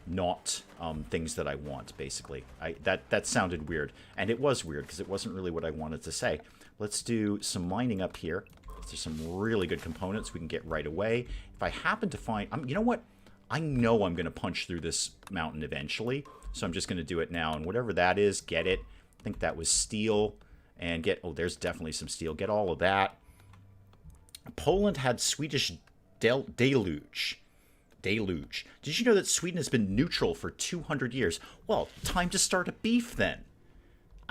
not things that I want, basically. That sounded weird, and it was weird because it wasn't really what I wanted to say. Let's do some mining up here. There's some really good components we can get right away. If I happen to find... you know what? I know I'm going to punch through this mountain eventually, so I'm just going to do it now. And whatever that is, get it. I think that was steel. And get... Oh, there's definitely some steel. Get all of that. Poland had Swedish deluge. Deluge. Did you know that Sweden has been neutral for 200 years? Well, time to start a beef then.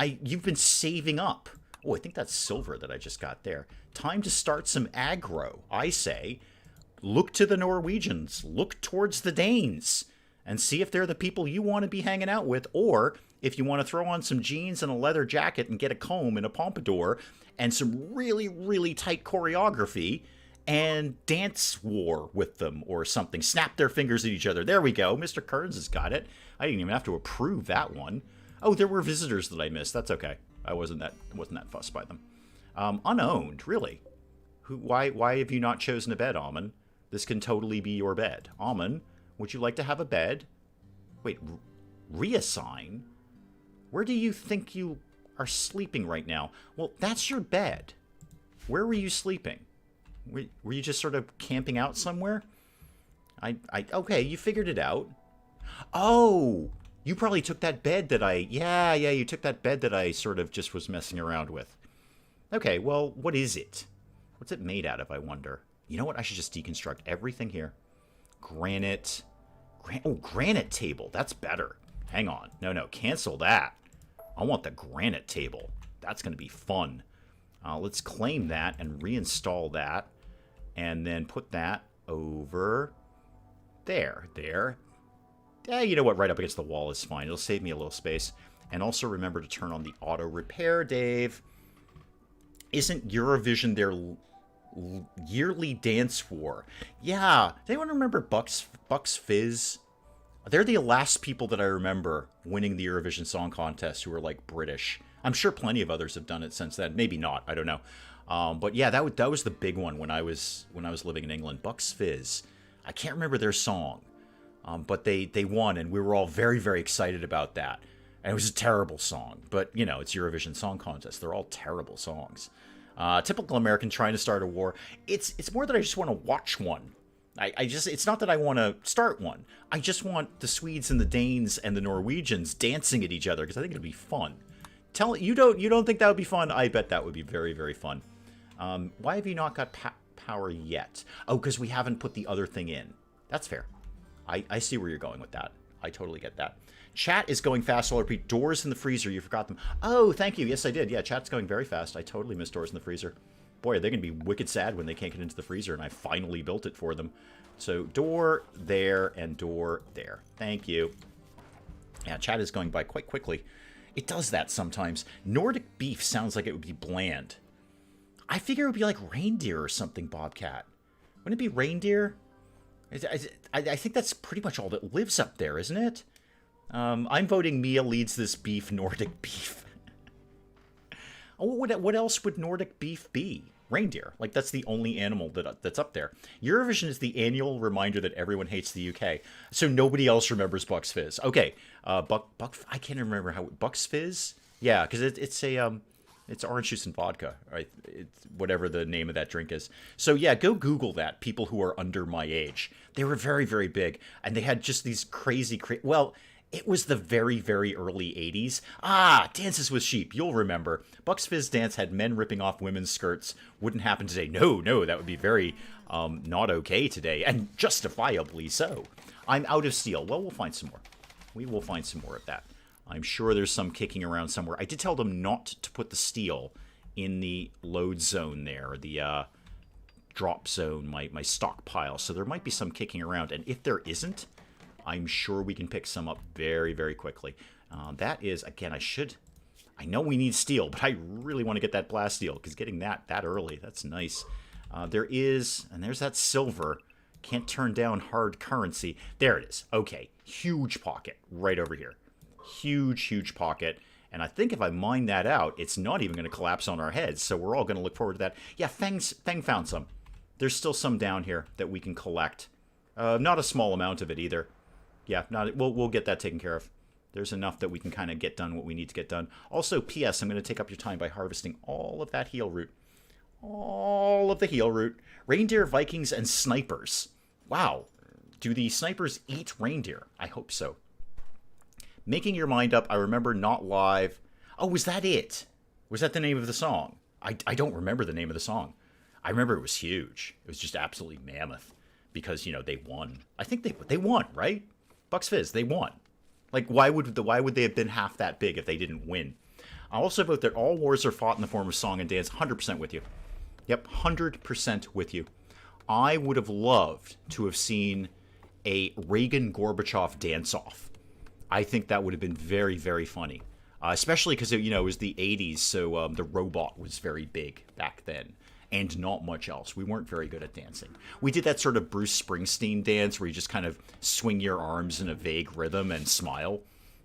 You've been saving up. Oh, I think that's silver that I just got there. Time to start some aggro, I say. Look to the Norwegians. Look towards the Danes. And see if they're the people you want to be hanging out with. Or if you want to throw on some jeans and a leather jacket and get a comb and a pompadour and some really, really tight choreography and dance war with them or something. Snap their fingers at each other. There we go. Mr. Kearns has got it. I didn't even have to approve that one. Oh, there were visitors that I missed. That's okay. I wasn't that fussed by them. Unowned, really. Why have you not chosen a bed, Almond? This can totally be your bed. Almond, would you like to have a bed? Wait, reassign? Where do you think you are sleeping right now? Well, that's your bed. Where were you sleeping? Were you just sort of camping out somewhere? Okay, you figured it out. Oh, you probably took that bed that yeah, you took that bed that I sort of just was messing around with. Okay, well, what is it? What's it made out of, I wonder? You know what? I should just deconstruct everything here. Granite. Granite table. That's better. Hang on. No, cancel that. I want the granite table. That's going to be fun. Let's claim that and reinstall that. And then put that over there. Yeah, you know what? Right up against the wall is fine. It'll save me a little space. And also remember to turn on the auto repair, Dave. Isn't Eurovision their yearly dance war? Yeah. Does anyone remember Bucks Fizz? They're the last people that I remember winning the Eurovision Song Contest who were like British. I'm sure plenty of others have done it since then. Maybe not. I don't know. But yeah, that was the big one when I was living in England. Bucks Fizz. I can't remember their song, but they won, and we were all very, very excited about that. And it was a terrible song, but you know, it's Eurovision Song Contest. They're all terrible songs. Typical American trying to start a war. It's more that I just want to watch one. It's not that I want to start one. I just want the Swedes and the Danes and the Norwegians dancing at each other because I think it'd be fun. You don't think that would be fun? I bet that would be very, very fun. Why have you not got power yet? Oh, because we haven't put the other thing in. That's fair. I see where you're going with that. I totally get that. Chat is going fast. I'll repeat. Doors in the freezer. You forgot them. Oh, thank you. Yes, I did. Yeah, chat's going very fast. I totally missed doors in the freezer. Boy, they're going to be wicked sad when they can't get into the freezer, and I finally built it for them. So door there and door there. Thank you. Yeah, chat is going by quite quickly. It does that sometimes. Nordic beef sounds like it would be bland. I figure it would be like reindeer or something, Bobcat. Wouldn't it be reindeer? I think that's pretty much all that lives up there, isn't it? I'm voting Mia leads this beef, Nordic beef. What else would Nordic beef be? Reindeer. Like, that's the only animal that's up there. Eurovision is the annual reminder that everyone hates the UK. So nobody else remembers Bucks Fizz. Okay, Buck. I can't remember how Bucks Fizz. Yeah, because it's orange juice and vodka, right? It's whatever the name of that drink is. So yeah, go Google that. People who are under my age. They were very, very big, and they had just these crazy. Well, it was the very, very early 80s. Dances with Sheep. You'll remember. Bucks Fizz Dance had men ripping off women's skirts. Wouldn't happen today. No, that would be very not okay today, and justifiably so. I'm out of steel. Well, we'll find some more. We will find some more of that. I'm sure there's some kicking around somewhere. I did tell them not to put the steel in the load zone there, the drop zone, my stockpile. So there might be some kicking around, and if there isn't, I'm sure we can pick some up very, very quickly. That is, again, I know we need steel, but I really want to get that blast steel, because getting that early, that's nice. There's that silver. Can't turn down hard currency. There it is. Okay, huge pocket right over here. Huge pocket. And I think if I mine that out, it's not even going to collapse on our heads, so we're all going to look forward to that. Yeah, Fang found some. There's still some down here that we can collect. Not a small amount of it either. Yeah, we'll get that taken care of. There's enough that we can kind of get done what we need to get done. Also, P.S., I'm going to take up your time by harvesting all of that heal root. All of the heal root. Reindeer, Vikings, and snipers. Wow. Do the snipers eat reindeer? I hope so. Making Your Mind Up, I remember Not Live. Oh, was that it? Was that the name of the song? I don't remember the name of the song. I remember it was huge. It was just absolutely mammoth because, they won. I think they won, right? Bucks Fizz, they won. Like, why would they have been half that big if they didn't win? I also vote that all wars are fought in the form of song and dance. 100% with you. Yep, 100% with you. I would have loved to have seen a Reagan-Gorbachev dance-off. I think that would have been very, very funny. Especially because, it was the 80s, so the robot was very big back then. And not much else. We weren't very good at dancing. We did that sort of Bruce Springsteen dance where you just kind of swing your arms in a vague rhythm and smile.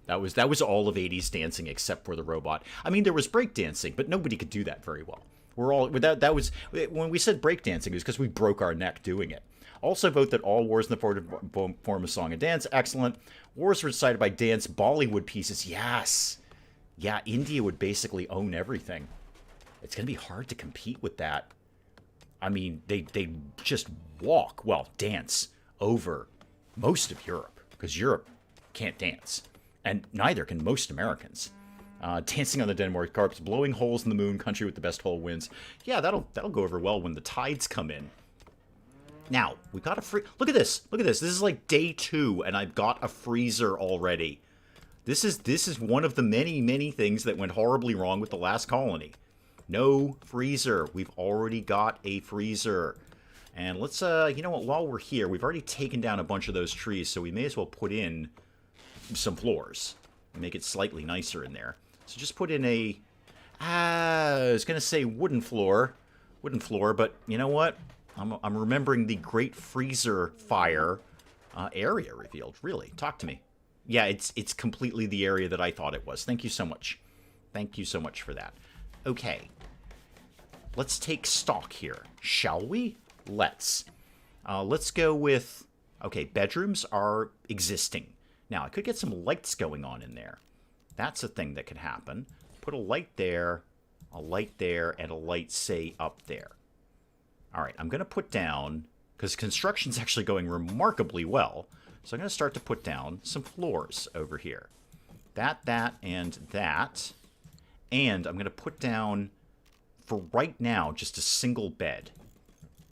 That was all of 80s dancing except for the robot. I mean, there was break dancing, but nobody could do that very well. That was when we said breakdancing, it was because we broke our neck doing it. Also vote that all wars in the form of song and dance. Excellent. Wars were decided by dance Bollywood pieces. Yes. Yeah, India would basically own everything. It's going to be hard to compete with that. I mean, they just dance over most of Europe, because Europe can't dance, and neither can most Americans. Dancing on the Denmark carpets, blowing holes in the moon, country with the best hole wins. Yeah, that'll go over well when the tides come in. Now, we got a look at this. Look at this. This is like day 2, and I've got a freezer already. This is one of the many things that went horribly wrong with the last colony. No freezer. We've already got a freezer. And let's, you know what, while we're here, we've already taken down a bunch of those trees, so we may as well put in some floors. Make it slightly nicer in there. So just put in I was going to say wooden floor, but you know what? I'm remembering the Great Freezer Fire area revealed. Really, talk to me. Yeah, it's completely the area that I thought it was. Thank you so much. Thank you so much for that. Okay, let's take stock here, shall we? Let's go with, okay, bedrooms are existing. Now, I could get some lights going on in there. That's a thing that could happen. Put a light there, and a light, say, up there. All right, I'm going to put down, because construction's actually going remarkably well, so I'm going to start to put down some floors over here. That, and that. And I'm going to put down, for right now, just a single bed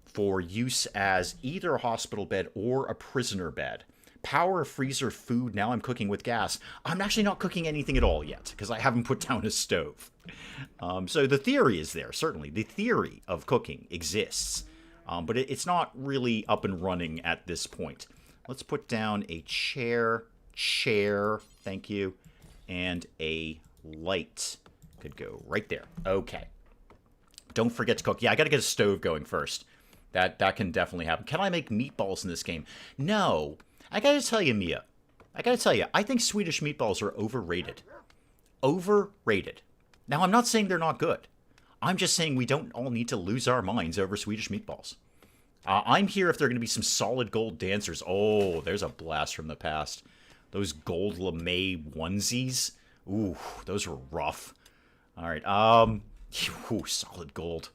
for use as either a hospital bed or a prisoner bed. Power, freezer, food. Now I'm cooking with gas. I'm actually not cooking anything at all yet because I haven't put down a stove. So the theory is there, certainly. The theory of cooking exists, but it's not really up and running at this point. Let's put down a chair, thank you, and a light. Could go right there. Okay. Don't forget to cook. Yeah, I got to get a stove going first. That can definitely happen. Can I make meatballs in this game? No. I gotta tell you, Mia. I think Swedish meatballs are overrated. Overrated. Now, I'm not saying they're not good. I'm just saying we don't all need to lose our minds over Swedish meatballs. I'm here if they're going to be some solid gold dancers. Oh, there's a blast from the past. Those gold lame onesies. Ooh, those were rough. All right. Ooh, solid gold.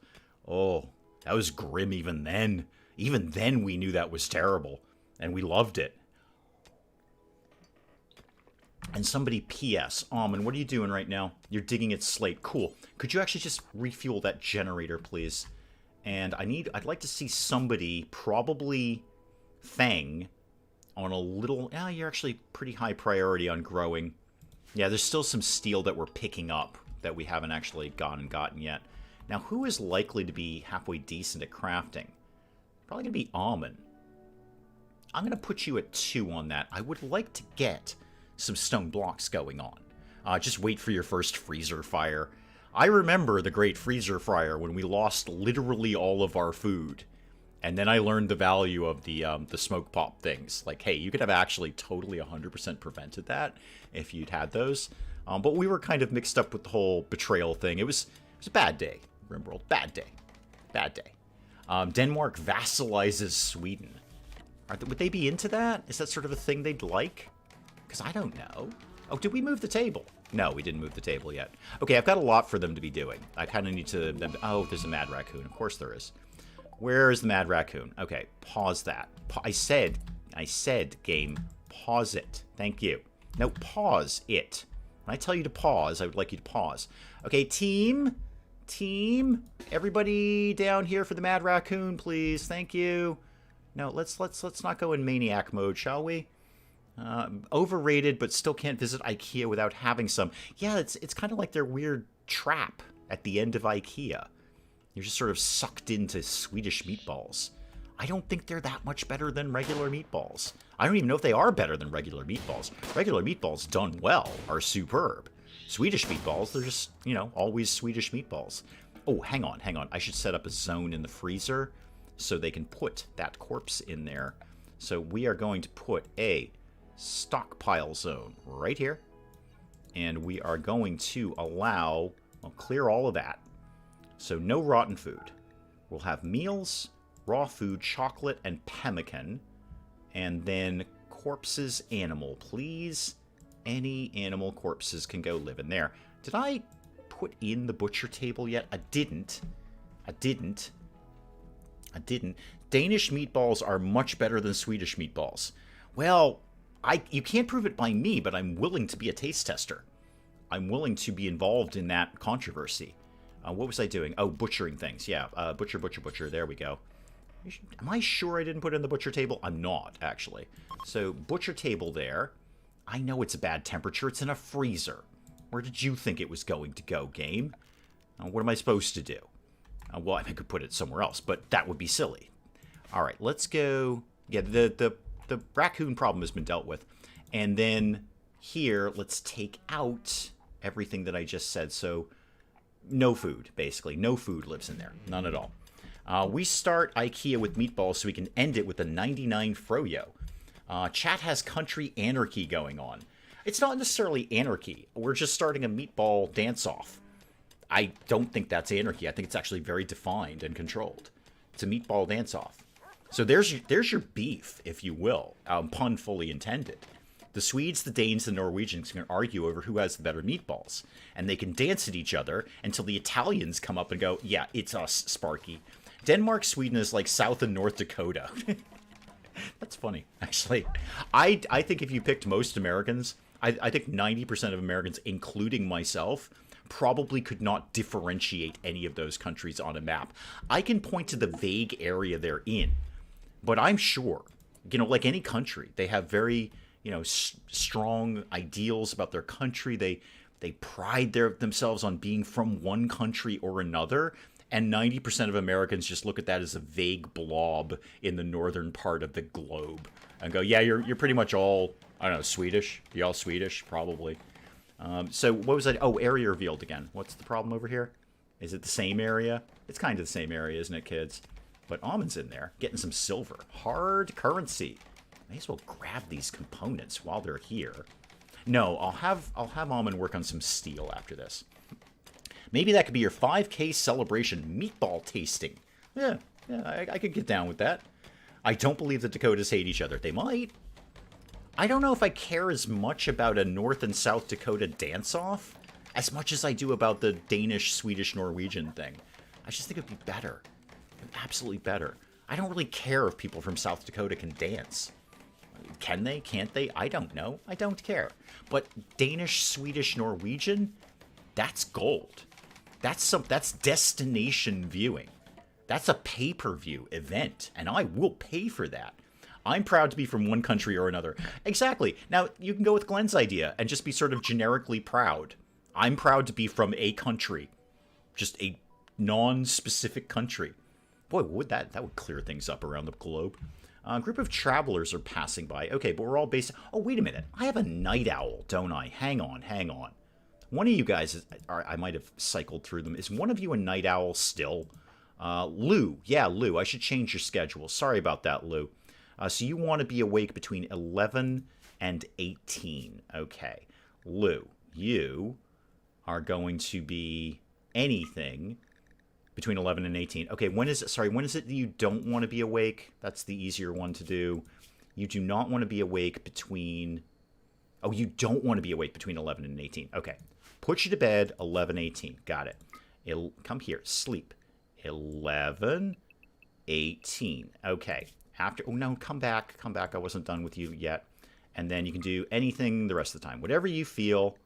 Oh, that was grim even then. Even then we knew that was terrible. And we loved it. And somebody, P.S. And what are you doing right now? You're digging at slate. Cool. Could you actually just refuel that generator, please? And I'd like to see somebody, probably Fang, on a little... you're actually pretty high priority on growing. Yeah, there's still some steel that we're picking up that we haven't actually gotten yet. Now, who is likely to be halfway decent at crafting? Probably going to be Almond. I'm going to put you at 2 on that. I would like to get some stone blocks going on. Just wait for your first freezer fire. I remember the Great Freezer Fire when we lost literally all of our food. And then I learned the value of the smoke pop things. Like, hey, you could have actually totally 100% prevented that if you'd had those. But we were kind of mixed up with the whole betrayal thing. It was a bad day, RimWorld. Bad day. Bad day. Denmark vassalizes Sweden. Would they be into that? Is that sort of a thing they'd like? Because I don't know. Oh, did we move the table? No, we didn't move the table yet. Okay, I've got a lot for them to be doing. I kind of need to... Oh, there's a mad raccoon. Of course there is. Where is the mad raccoon? Okay, pause that. I said, game, pause it. Thank you. No, pause it. When I tell you to pause, I would like you to pause. Okay, team, everybody down here for the mad raccoon, please. Thank you. No, let's not go in maniac mode, shall we? Overrated, but still can't visit IKEA without having some. Yeah, it's kind of like their weird trap at the end of IKEA. You're just sort of sucked into Swedish meatballs. I don't think they're that much better than regular meatballs. I don't even know if they are better than regular meatballs. Regular meatballs done well are superb. Swedish meatballs, they're just, always Swedish meatballs. Oh, hang on. I should set up a zone in the freezer so they can put that corpse in there. So we are going to put a stockpile zone right here. And we are going to allow, clear all of that. So no rotten food. We'll have meals, raw food, chocolate, and pemmican. And then corpses, animal, please. Any animal corpses can go live in there. Did I put in the butcher table yet? I didn't. Danish meatballs are much better than Swedish meatballs. Well, you can't prove it by me, but I'm willing to be a taste tester. I'm willing to be involved in that controversy. What was I doing? Oh, butchering things. Yeah, butcher. There we go. Am I sure I didn't put in the butcher table? I'm not, actually. So, butcher table there. I know it's a bad temperature. It's in a freezer. Where did you think it was going to go, game? What am I supposed to do? Well, I could put it somewhere else, but that would be silly. All right, let's go. Yeah, the raccoon problem has been dealt with. And then here, let's take out everything that I just said. So, no food, basically. No food lives in there. None at all. We start IKEA with meatballs so we can end it with a 99 froyo. Chat has country anarchy going on. It's not necessarily anarchy. We're just starting a meatball dance-off. I don't think that's anarchy. I think it's actually very defined and controlled. It's a meatball dance-off. So there's your beef, if you will. Pun fully intended. The Swedes, the Danes, the Norwegians can argue over who has the better meatballs. And they can dance at each other until the Italians come up and go, yeah, it's us, Sparky. Denmark, Sweden is like South and North Dakota. That's funny, actually. I think if you picked most Americans, I think 90% of Americans, including myself, probably could not differentiate any of those countries on a map. I can point to the vague area they're in, but I'm sure, like any country, they have very, strong ideals about their country. They pride themselves on being from one country or another. And 90% of Americans just look at that as a vague blob in the northern part of the globe and go, yeah, you're pretty much all, I don't know, Swedish. You all Swedish? Probably. So what was that? Oh, area revealed again. What's the problem over here? Is it the same area? It's kind of the same area, isn't it, kids? But Almond's in there, getting some silver. Hard currency. May as well grab these components while they're here. No, I'll have Almond work on some steel after this. Maybe that could be your 5K celebration meatball tasting. Yeah, I could get down with that. I don't believe the Dakotas hate each other. They might. I don't know if I care as much about a North and South Dakota dance-off as much as I do about the Danish, Swedish, Norwegian thing. I just think it'd be better. Absolutely better. I don't really care if people from South Dakota can dance. Can they? Can't they? I don't know. I don't care. But Danish, Swedish, Norwegian, that's gold. That's destination viewing. That's a pay-per-view event, and I will pay for that. I'm proud to be from one country or another. Exactly. Now, you can go with Glenn's idea and just be sort of generically proud. I'm proud to be from a country. Just a non-specific country. Boy, that would clear things up around the globe. A group of travelers are passing by. Okay, but we're all based... Oh, wait a minute. I have a night owl, don't I? Hang on. One of you guys, I might have cycled through them. Is one of you a night owl still? Lou. Yeah, Lou. I should change your schedule. Sorry about that, Lou. So you want to be awake between 11 and 18. Okay. Lou, you are going to be anything between 11 and 18. Okay, when is it that you don't want to be awake? That's the easier one to do. You do not want to be awake between... Oh, you don't want to be awake between 11 and 18. Okay. Put you to bed, 11, 18. Got it. Come here. Sleep. 11, 18. Okay. Oh, no, come back. I wasn't done with you yet. And then you can do anything the rest of the time. Whatever you feel,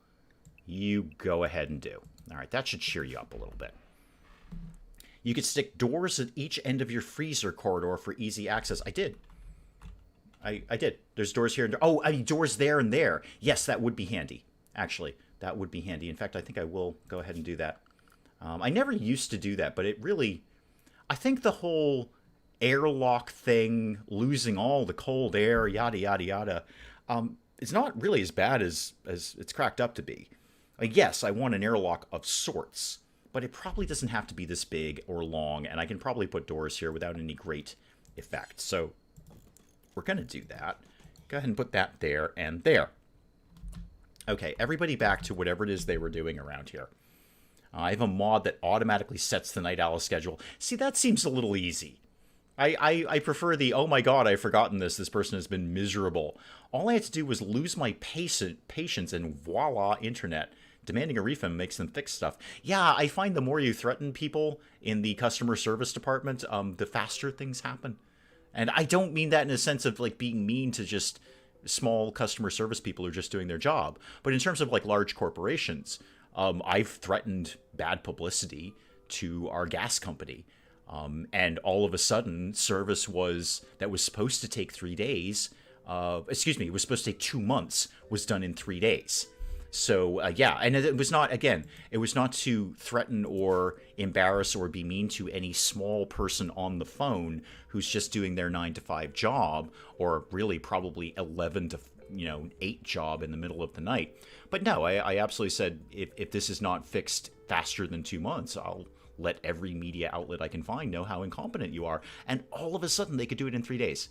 you go ahead and do. All right, that should cheer you up a little bit. You could stick doors at each end of your freezer corridor for easy access. I did. I did. There's doors here and there. Oh, I mean, doors there and there. Yes, that would be handy. Actually, that would be handy. In fact, I think I will go ahead and do that. I never used to do that, but it really... I think the whole airlock thing, losing all the cold air, yada, yada, yada, is not really as bad as it's cracked up to be. Yes, I want an airlock of sorts, but it probably doesn't have to be this big or long, and I can probably put doors here without any great effect. So we're going to do that. Go ahead and put that there and there. Okay, everybody back to whatever it is they were doing around here. I have a mod that automatically sets the night owl schedule. See, that seems a little easy. I prefer the, oh my god, I've forgotten this. This person has been miserable. All I had to do was lose my patience and voila, internet. Demanding a refund makes them fix stuff. Yeah, I find the more you threaten people in the customer service department, the faster things happen. And I don't mean that in a sense of like being mean to just small customer service people who are just doing their job. But in terms of like large corporations, I've threatened bad publicity to our gas company. And all of a sudden, service that was supposed to take 3 days, it was supposed to take 2 months, was done in 3 days. So, yeah, and it was not, again, it was not to threaten or embarrass or be mean to any small person on the phone who's just doing their 9 to 5 job, or really probably 11 to 8 job in the middle of the night. But no, I absolutely said, if this is not fixed faster than 2 months, I'll let every media outlet I can find know how incompetent you are. And all of a sudden, they could do it in 3 days.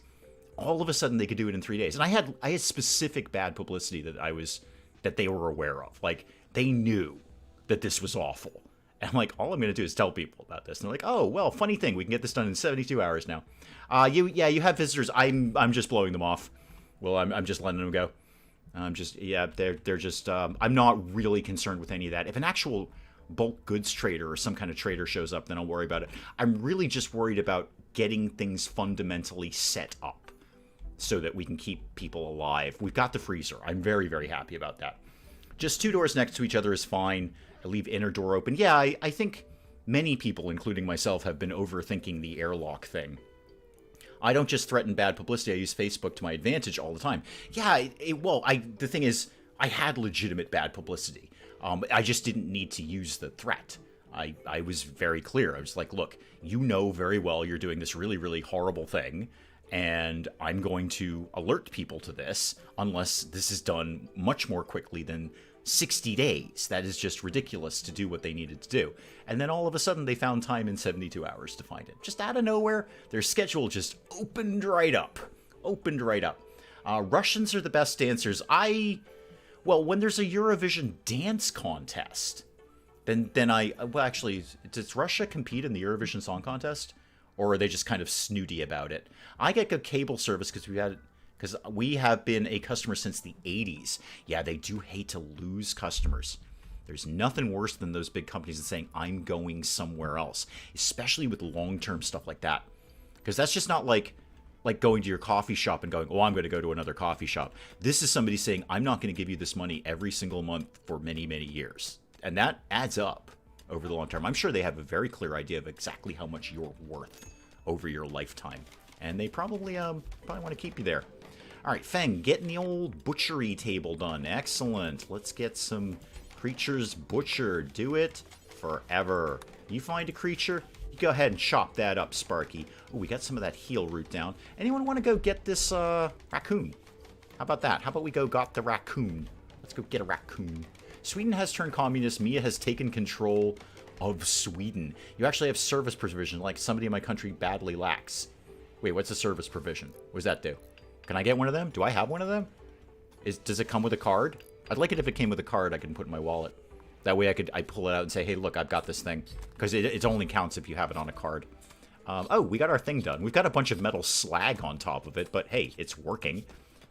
All of a sudden, they could do it in 3 days. And I had specific bad publicity that they were aware of. Like, they knew that this was awful. And I'm like, all I'm going to do is tell people about this. And they're like, oh, well, funny thing, we can get this done in 72 hours now. You have visitors. I'm just blowing them off. Well, I'm just letting them go. They're just, I'm not really concerned with any of that. If an actual bulk goods trader or some kind of trader shows up, then I'll worry about it. I'm really just worried about getting things fundamentally set up so that we can keep people alive. We've got the freezer. I'm very, very happy about that. Just 2 doors next to each other is fine. I leave inner door open. Yeah, I think many people, including myself, have been overthinking the airlock thing. I don't just threaten bad publicity. I use Facebook to my advantage all the time. Yeah, the thing is, I had legitimate bad publicity. I just didn't need to use the threat. I was very clear. I was like, look, you know very well you're doing this really, really horrible thing, and I'm going to alert people to this unless this is done much more quickly than 60 days. That is just ridiculous to do what they needed to do. And then all of a sudden they found time in 72 hours to find it. Just out of nowhere, their schedule just opened right up. Russians are the best dancers. When there's a Eurovision dance contest, then actually, does Russia compete in the Eurovision Song Contest? Or are they just kind of snooty about it? I get good cable service because we have been a customer since the 80s. Yeah, they do hate to lose customers. There's nothing worse than those big companies saying, I'm going somewhere else, especially with long-term stuff like that. Because that's just not like going to your coffee shop and going, oh, I'm going to go to another coffee shop. This is somebody saying, I'm not going to give you this money every single month for many, many years. And that adds up over the long term. I'm sure they have a very clear idea of exactly how much you're worth over your lifetime. And they probably want to keep you there. All right, Feng, getting the old butchery table done. Excellent. Let's get some creatures butchered. Do it forever. You find a creature, you go ahead and chop that up, Sparky. Oh, we got some of that heal root down. Anyone want to go get this raccoon? How about that? How about we go got the raccoon? Let's go get a raccoon. Sweden has turned communist. Mia has taken control of Sweden. You actually have service provision like somebody in my country badly lacks. Wait, what's a service provision? What does that do? Can I get one of them? Do I have one of them? Does it come with a card? I'd like it if it came with a card I can put in my wallet. That way I pull it out and say, hey, look, I've got this thing. Because it only counts if you have it on a card. Oh, we got our thing done. We've got a bunch of metal slag on top of it, but hey, it's working.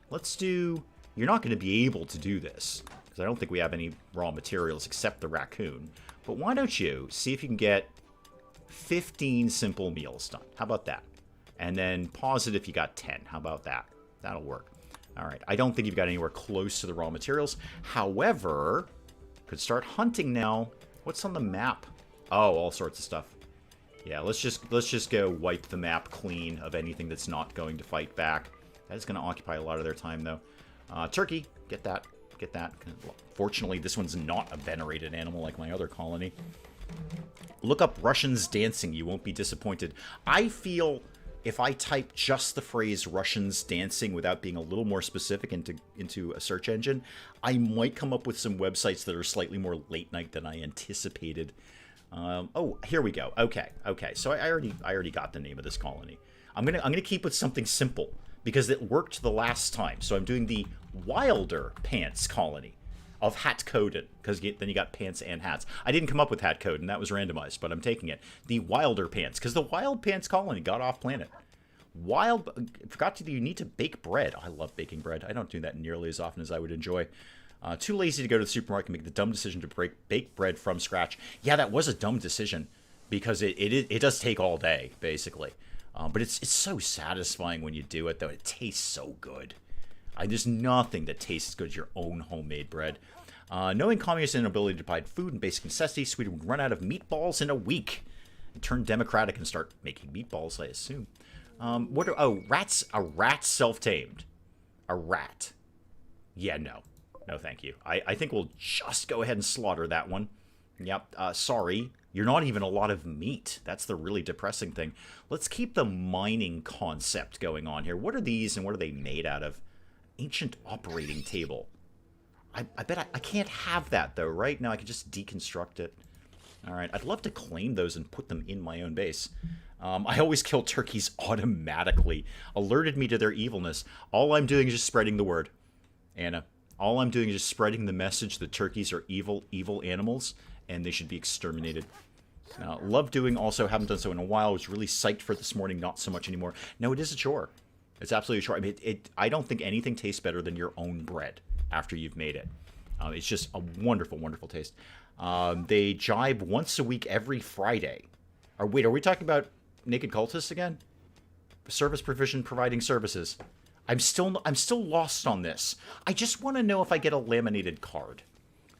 Let's do... You're not going to be able to do this, because I don't think we have any raw materials except the raccoon. But why don't you see if you can get 15 simple meals done? How about that? And then pause it if you got 10. How about that? That'll work. All right. I don't think you've got anywhere close to the raw materials. However, could start hunting now. What's on the map? Oh, all sorts of stuff. Yeah, let's just go wipe the map clean of anything that's not going to fight back. That is going to occupy a lot of their time, though. Turkey, get that. Get that. Fortunately, this one's not a venerated animal like my other colony. Look up Russians dancing. You won't be disappointed. I feel if I type just the phrase Russians dancing without being a little more specific into a search engine, I might come up with some websites that are slightly more late night than I anticipated. Oh, here we go. Okay. So I already got the name of this colony. I'm gonna keep with something simple because it worked the last time. So I'm doing the Wilder Pants colony. of hat code, because then you got pants and hats. I didn't come up with hat code, and that was randomized, but I'm taking it. The wilder pants, because the wild pants colony got off planet. Forgot to do, you need to bake bread. I love baking bread. I don't do that nearly as often as I would enjoy. Too lazy to go to the supermarket and make the dumb decision to bake bread from scratch. Yeah, that was a dumb decision, because it does take all day, basically. But it's so satisfying when you do it, though. It tastes so good. There's nothing that tastes as good as your own homemade bread. Knowing communists' inability to provide food and basic necessities, Sweden would run out of meatballs in a week. And turn democratic and start making meatballs, I assume. Rats? A rat self-tamed. A rat. Yeah, no. No, thank you. I think we'll just go ahead and slaughter that one. Yep, sorry. You're not even a lot of meat. That's the really depressing thing. Let's keep the mining concept going on here. What are these and what are they made out of? Ancient operating table. I bet I can't have that, though, right? Now I can just deconstruct it. Alright, I'd love to claim those and put them in my own base. I always kill turkeys automatically. Alerted me to their evilness. All I'm doing is just spreading the word. Anna. All I'm doing is just spreading the message that turkeys are evil, evil animals, and they should be exterminated. Love doing, also haven't done so in a while. Was really psyched for this morning, not so much anymore. No, it is a chore. It's absolutely a chore. I mean, I don't think anything tastes better than your own bread after you've made it. It's just a wonderful, wonderful taste. They jibe once a week every Friday. Wait, are we talking about naked cultists again? Service provision, providing services. I'm still lost on this. I just want to know if I get a laminated card.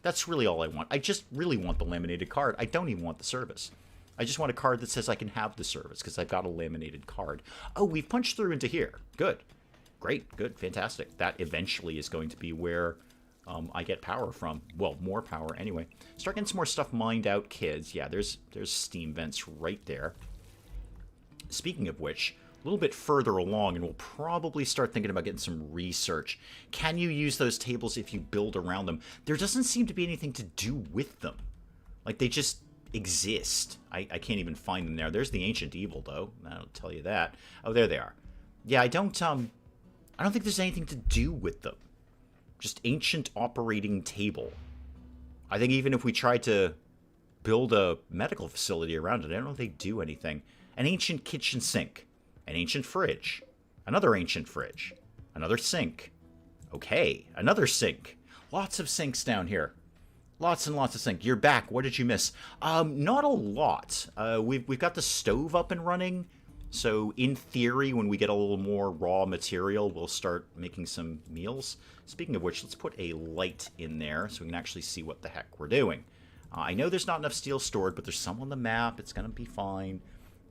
That's really all I want. I just really want the laminated card. I don't even want the service. I just want a card that says I can have the service because I've got a laminated card. Oh, we've punched through into here. Good. Great. Good. Fantastic. That eventually is going to be where I get power from. Well, more power anyway. Start getting some more stuff mined out, kids. Yeah, there's steam vents right there. Speaking of which, a little bit further along, and we'll probably start thinking about getting some research. Can you use those tables if you build around them? There doesn't seem to be anything to do with them. Like, they just exist. I can't even find them there. There's the ancient evil, though. I'll tell you that. Oh, there they are. Yeah, I don't think there's anything to do with them. Just ancient operating table. I think even if we tried to build a medical facility around it, I don't know if they do anything. An ancient kitchen sink. An ancient fridge. Another ancient fridge. Another sink. Okay, another sink. Lots of sinks down here. Lots and lots of sinks. You're back. What did you miss? Not a lot. We've got the stove up and running. So in theory, when we get a little more raw material, we'll start making some meals. Speaking of which, let's put a light in there so we can actually see what the heck we're doing. I know there's not enough steel stored, but there's some on the map. It's going to be fine.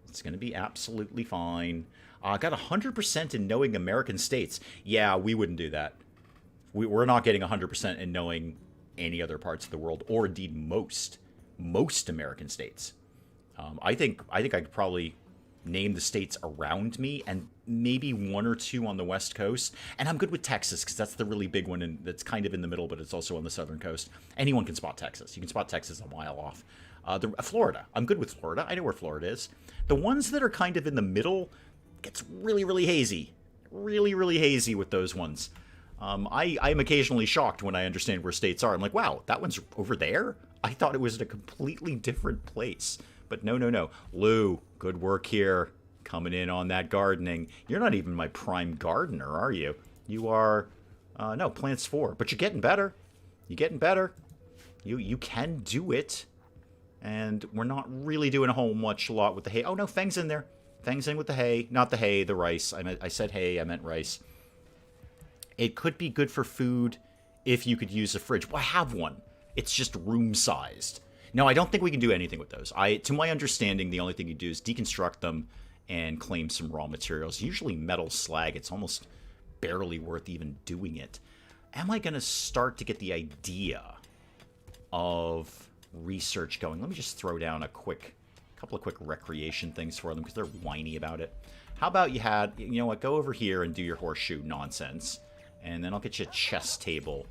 It's going to be absolutely fine. I got 100% in knowing American states. Yeah, we wouldn't do that. We're not getting 100% in knowing any other parts of the world, or indeed most American states. I think I could probably name the states around me and maybe one or two on the West Coast. And I'm good with Texas because that's the really big one, and that's kind of in the middle, but it's also on the southern coast. Anyone can spot Texas. You can spot Texas a mile off. Florida. I'm good with Florida. I know where Florida is. The ones that are kind of in the middle gets really, really hazy. Really, really hazy with those ones. I'm occasionally shocked when I understand where states are. I'm like, wow, that one's over there? I thought it was in a completely different place. But no. Lou, good work here. Coming in on that gardening. You're not even my prime gardener, are you? You are... no, plants 4. But you're getting better. You're getting better. You can do it. And we're not really doing a whole lot with the hay. Oh, no, Feng's in there. Feng's in with the hay. Not the hay, the rice. I said hay, I meant rice. It could be good for food if you could use a fridge. Well, I have one. It's just room-sized. No, I don't think we can do anything with those. To my understanding, the only thing you do is deconstruct them and claim some raw materials. Usually metal slag. It's almost barely worth even doing it. Am I going to start to get the idea of research going? Let me just throw down a couple of quick recreation things for them because they're whiny about it. How about you know what, go over here and do your horseshoe nonsense, and then I'll get you a chess table.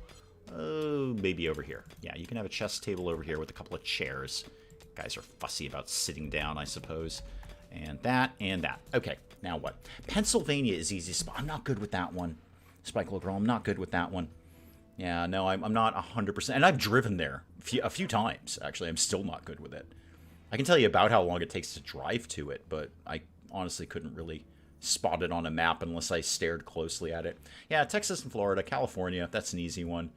Oh, maybe over here. Yeah, you can have a chess table over here with a couple of chairs. Guys are fussy about sitting down, I suppose. And that, and that. Okay, now what? Pennsylvania is easy spot. I'm not good with that one. Spike Girl, I'm not good with that one. Yeah, no, I'm not 100%. And I've driven there a few times, actually. I'm still not good with it. I can tell you about how long it takes to drive to it, but I honestly couldn't really spot it on a map unless I stared closely at it. Yeah, Texas and Florida, California, that's an easy one.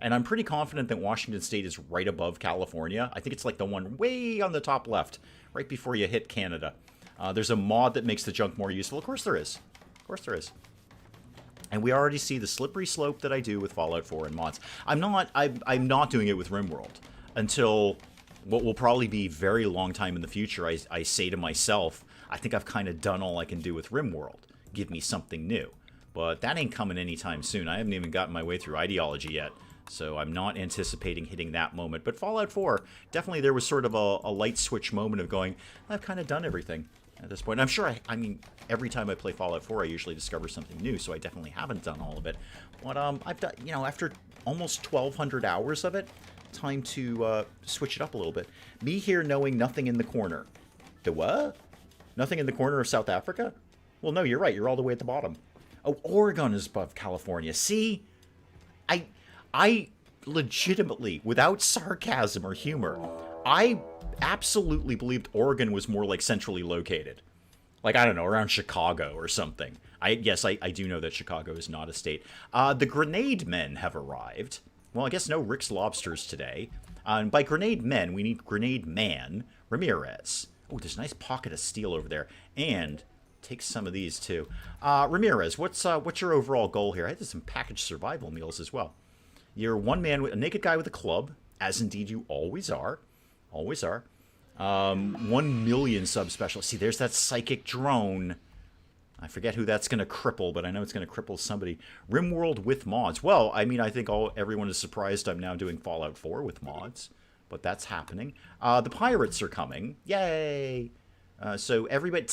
And I'm pretty confident that Washington State is right above California. I think it's like the one way on the top left, right before you hit Canada. There's a mod that makes the junk more useful. Of course there is. Of course there is. And we already see the slippery slope that I do with Fallout 4 and mods. I'm not doing it with RimWorld until what will probably be a very long time in the future. I say to myself, I think I've kind of done all I can do with RimWorld. Give me something new. But that ain't coming anytime soon. I haven't even gotten my way through ideology yet. So I'm not anticipating hitting that moment. But Fallout 4, definitely there was sort of a light switch moment of going, I've kind of done everything at this point. And I'm sure, I mean, every time I play Fallout 4, I usually discover something new, so I definitely haven't done all of it. But I've done, you know, after almost 1,200 hours of it, time to switch it up a little bit. Me here knowing nothing in the corner. The what? Nothing in the corner of South Africa? Well, no, you're right. You're all the way at the bottom. Oh, Oregon is above California. See? I legitimately, without sarcasm or humor, I absolutely believed Oregon was more like centrally located. Like, I don't know, around Chicago or something. Yes, I do know that Chicago is not a state. The Grenade Men have arrived. Well, I guess no Rick's Lobsters today. And by Grenade Men, we need Grenade Man Ramirez. Oh, there's a nice pocket of steel over there. And take some of these, too. Ramirez, what's your overall goal here? I had some packaged survival meals as well. You're one man, a naked guy with a club, as indeed you always are. Always are. 1 million subspecialists. See, there's that psychic drone. I forget who that's going to cripple, but I know it's going to cripple somebody. RimWorld with mods. Well, I mean, I think everyone is surprised I'm now doing Fallout 4 with mods, but that's happening. The pirates are coming. Yay! So everybody,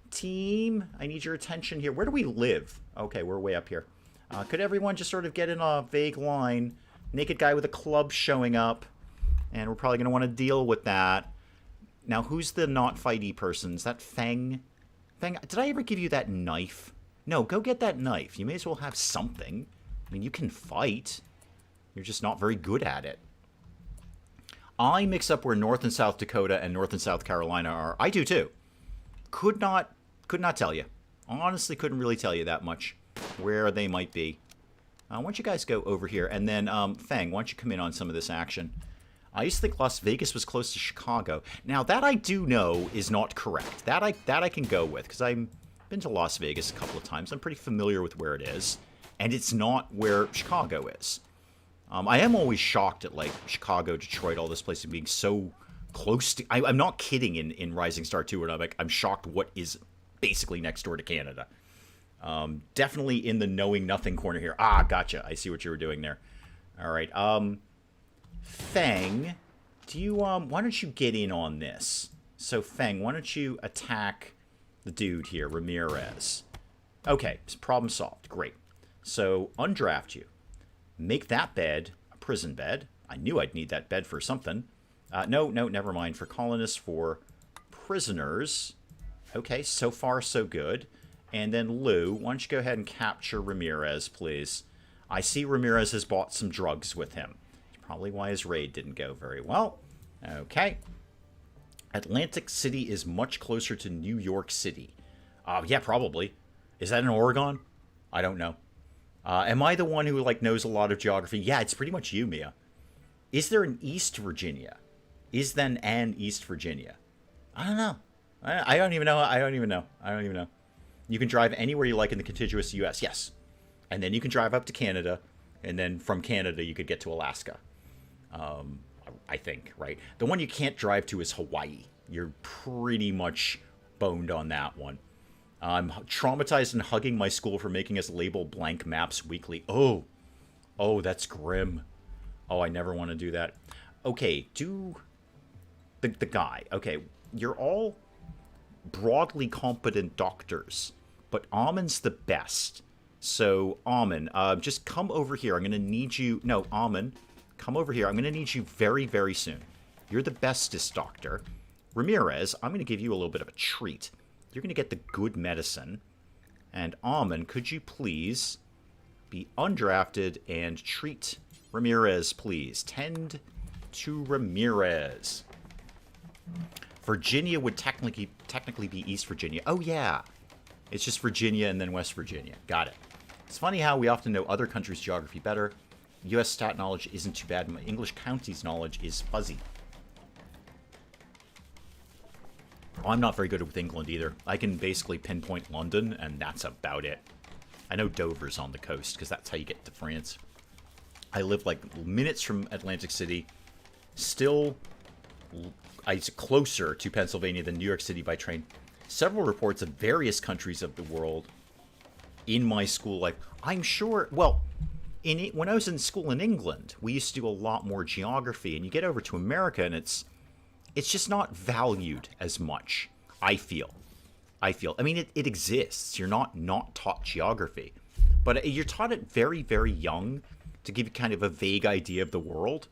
team, I need your attention here. Where do we live? Okay, we're way up here. Could everyone just sort of get in a vague line? Naked guy with a club showing up. And we're probably going to want to deal with that. Now, who's the not fighty person? Is that Feng? Feng, did I ever give you that knife? No, go get that knife. You may as well have something. I mean, you can fight. You're just not very good at it. I mix up where North and South Dakota and North and South Carolina are. I do too. Could not tell you. Honestly, couldn't really tell you that much where they might be. Why don't you guys go over here? And then, Feng, why don't you come in on some of this action? I used to think Las Vegas was close to Chicago. Now, that I do know is not correct. That I can go with, because I've been to Las Vegas a couple of times. I'm pretty familiar with where it is. And it's not where Chicago is. I am always shocked at, like, Chicago, Detroit, all this places being so close to... I'm not kidding in Rising Star 2, where I'm shocked what is basically next door to Canada. Definitely in the knowing nothing corner here. Ah, gotcha. I see what you were doing there. All right. Feng, do you, why don't you get in on this? So, Feng, why don't you attack the dude here, Ramirez? Okay, problem solved. Great. So, undraft you. Make that bed a prison bed. I knew I'd need that bed for something. No, never mind. For colonists, for prisoners. Okay, so far so good. And then, Lou, why don't you go ahead and capture Ramirez, please? I see Ramirez has bought some drugs with him. Probably why his raid didn't go very well. Okay. Atlantic City is much closer to New York City. Yeah, probably. Is that in Oregon? I don't know. Am I the one who, like, knows a lot of geography? Yeah, it's pretty much you, Mia. Is there an East Virginia? Is then an East Virginia? I don't know. I don't even know. I don't even know. You can drive anywhere you like in the contiguous U.S. Yes. And then you can drive up to Canada. And then from Canada, you could get to Alaska. I think, right? The one you can't drive to is Hawaii. You're pretty much boned on that one. I'm traumatized and hugging my school for making us label blank maps weekly. Oh, that's grim. Oh, I never want to do that. Okay, do the guy. Okay, you're all broadly competent doctors, but Amon's the best. So, Amon, just come over here. I'm going to need you... No, Amon, come over here. I'm going to need you very, very soon. You're the bestest doctor. Ramirez, I'm going to give you a little bit of a treat. You're going to get the good medicine. And Amon, could you please be undrafted and treat Ramirez, please. Tend to Ramirez. Virginia would technically be East Virginia. Oh, yeah. It's just Virginia and then West Virginia. Got it. It's funny how we often know other countries' geography better. U.S. stat knowledge isn't too bad. My English counties knowledge is fuzzy. Oh, I'm not very good with England either. I can basically pinpoint London, and that's about it. I know Dover's on the coast, because that's how you get to France. I live like minutes from Atlantic City. Still, it's closer to Pennsylvania than New York City by train. Several reports of various countries of the world in my school life. I'm sure, well, when I was in school in England, we used to do a lot more geography, and you get over to America, and it's just not valued as much, I feel. I mean, it exists. You're not taught geography. But you're taught it very, very young to give you kind of a vague idea of the world.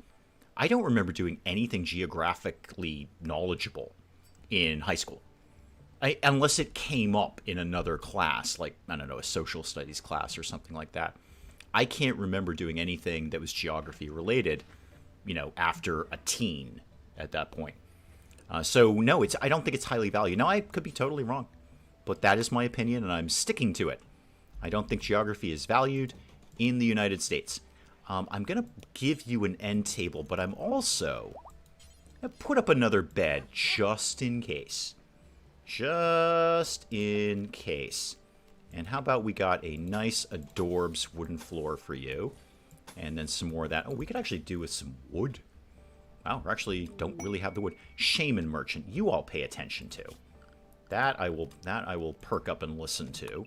I don't remember doing anything geographically knowledgeable in high school. Unless it came up in another class, like, I don't know, a social studies class or something like that. I can't remember doing anything that was geography related, after a teen at that point. So, no, I don't think it's highly valued. Now, I could be totally wrong, but that is my opinion, and I'm sticking to it. I don't think geography is valued in the United States. I'm going to give you an end table, but I'm also going to put up another bed just in case. Just in case. And how about we got a nice Adorbs wooden floor for you. And then some more of that. Oh, we could actually do with some wood. Wow, we actually don't really have the wood. Shaman merchant, you all pay attention to. That I will perk up and listen to.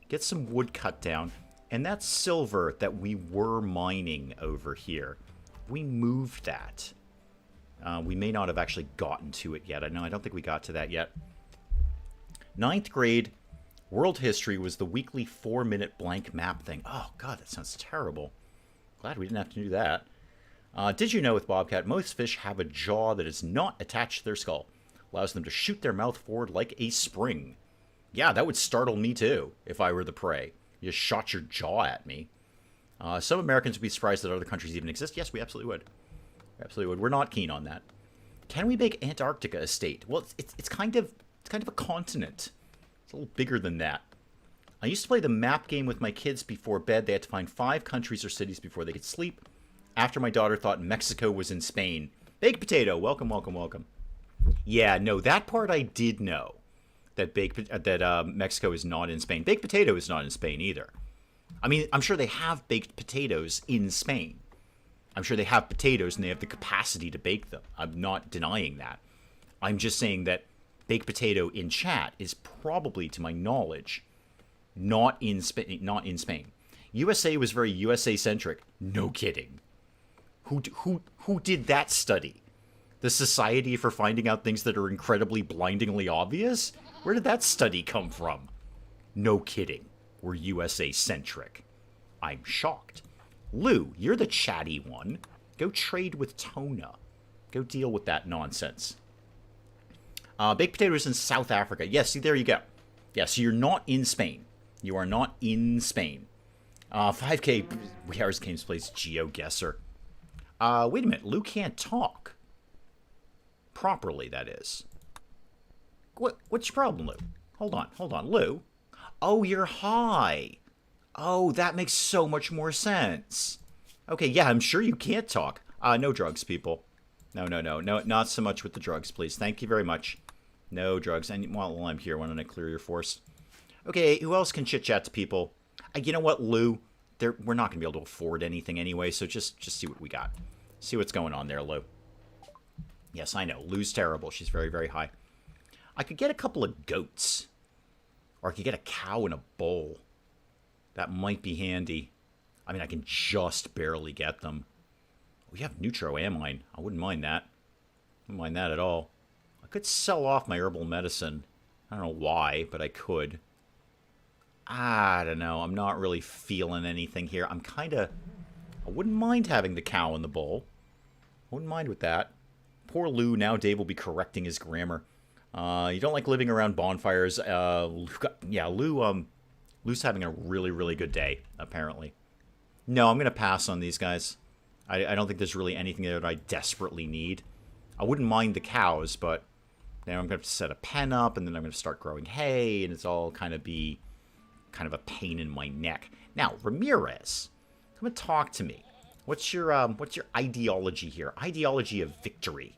Get some wood cut down. And that silver that we were mining over here, we moved that. We may not have actually gotten to it yet. I don't think we got to that yet. 9th grade, world history was the weekly 4-minute blank map thing. Oh, God, that sounds terrible. Glad we didn't have to do that. Did you know with bobcat, most fish have a jaw that is not attached to their skull? Allows them to shoot their mouth forward like a spring. Yeah, that would startle me too, if I were the prey. You just shot your jaw at me. Some Americans would be surprised that other countries even exist. Yes, we absolutely would. We absolutely would. We're not keen on that. Can we make Antarctica a state? Well, it's kind of a continent. It's a little bigger than that. I used to play the map game with my kids before bed. They had to find 5 countries or cities before they could sleep. After my daughter thought Mexico was in Spain. Baked potato, welcome, welcome, welcome. Yeah, no, that part I did know. That Mexico is not in Spain. Baked potato is not in Spain either. I mean, I'm sure they have baked potatoes in Spain. I'm sure they have potatoes and they have the capacity to bake them. I'm not denying that. I'm just saying that baked potato in chat is probably, to my knowledge, not in Spain. USA was very USA-centric. No kidding. Who did that study? The Society for Finding Out Things That Are Incredibly Blindingly Obvious? Where did that study come from? No kidding. We're USA-centric. I'm shocked. Lou, you're the chatty one. Go trade with Tona. Go deal with that nonsense. Baked potatoes in South Africa. Yes, see, there you go. Yeah, so you're not in Spain. You are not in Spain. 5K, Harris Games plays GeoGuessr. Wait a minute. Lou can't talk. Properly, that is. What's your problem, Lou? Hold on, Lou. Oh, you're high. Oh, that makes so much more sense. Okay, yeah, I'm sure you can't talk. No drugs, people. No, not so much with the drugs, please. Thank you very much. No drugs. And while I'm here, why don't I clear your force? Okay, who else can chit-chat to people? You know what, Lou? We're not going to be able to afford anything anyway, so just see what we got. See what's going on there, Lou. Yes, I know. Lou's terrible. She's very, very high. I could get a couple of goats. Or I could get a cow in a bowl. That might be handy. I mean, I can just barely get them. We have neutro-amine. I wouldn't mind that. Wouldn't mind that at all. I could sell off my herbal medicine. I don't know why, but I could. I don't know. I'm not really feeling anything here. I wouldn't mind having the cow in the bowl. I wouldn't mind with that. Poor Lou. Now Dave will be correcting his grammar. You don't like living around bonfires. Lou's having a really, really good day, apparently. No, I'm going to pass on these guys. I don't think there's really anything there that I desperately need. I wouldn't mind the cows, but now I'm going to have to set a pen up, and then I'm going to start growing hay, and it's all kind of be kind of a pain in my neck. Now, Ramirez, come and talk to me. What's your ideology here? Ideology of victory.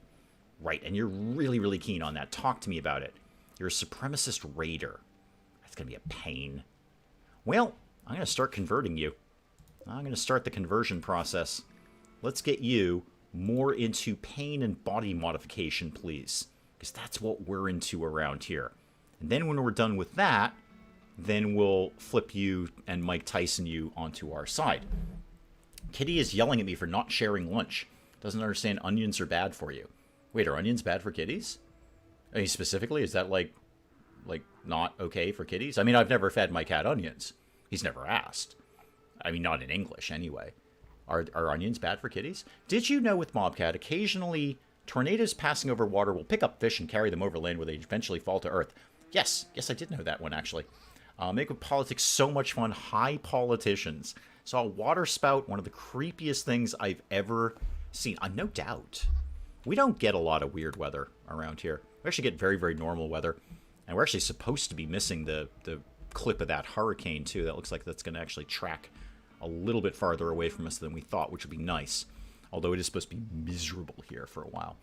Right, and you're really, really keen on that. Talk to me about it. You're a supremacist raider. That's going to be a pain. Well, I'm going to start converting you. I'm going to start the conversion process. Let's get you more into pain and body modification, please. Because that's what we're into around here. And then when we're done with that, then we'll flip you and Mike Tyson you onto our side. Kitty is yelling at me for not sharing lunch. Doesn't understand onions are bad for you. Wait, are onions bad for kitties? I mean, specifically, is that like not okay for kitties? I mean, I've never fed my cat onions. He's never asked. I mean, not in English anyway. Are onions bad for kitties? Did you know with Mobcat, occasionally tornadoes passing over water will pick up fish and carry them over land where they eventually fall to earth? Yes, I did know that one actually. Make with politics so much fun. High politicians. Saw a water spout, one of the creepiest things I've ever seen. No doubt. We don't get a lot of weird weather around here. We actually get very, very normal weather. And we're actually supposed to be missing the clip of that hurricane, too. That looks like that's going to actually track a little bit farther away from us than we thought, which would be nice. Although it is supposed to be miserable here for a while.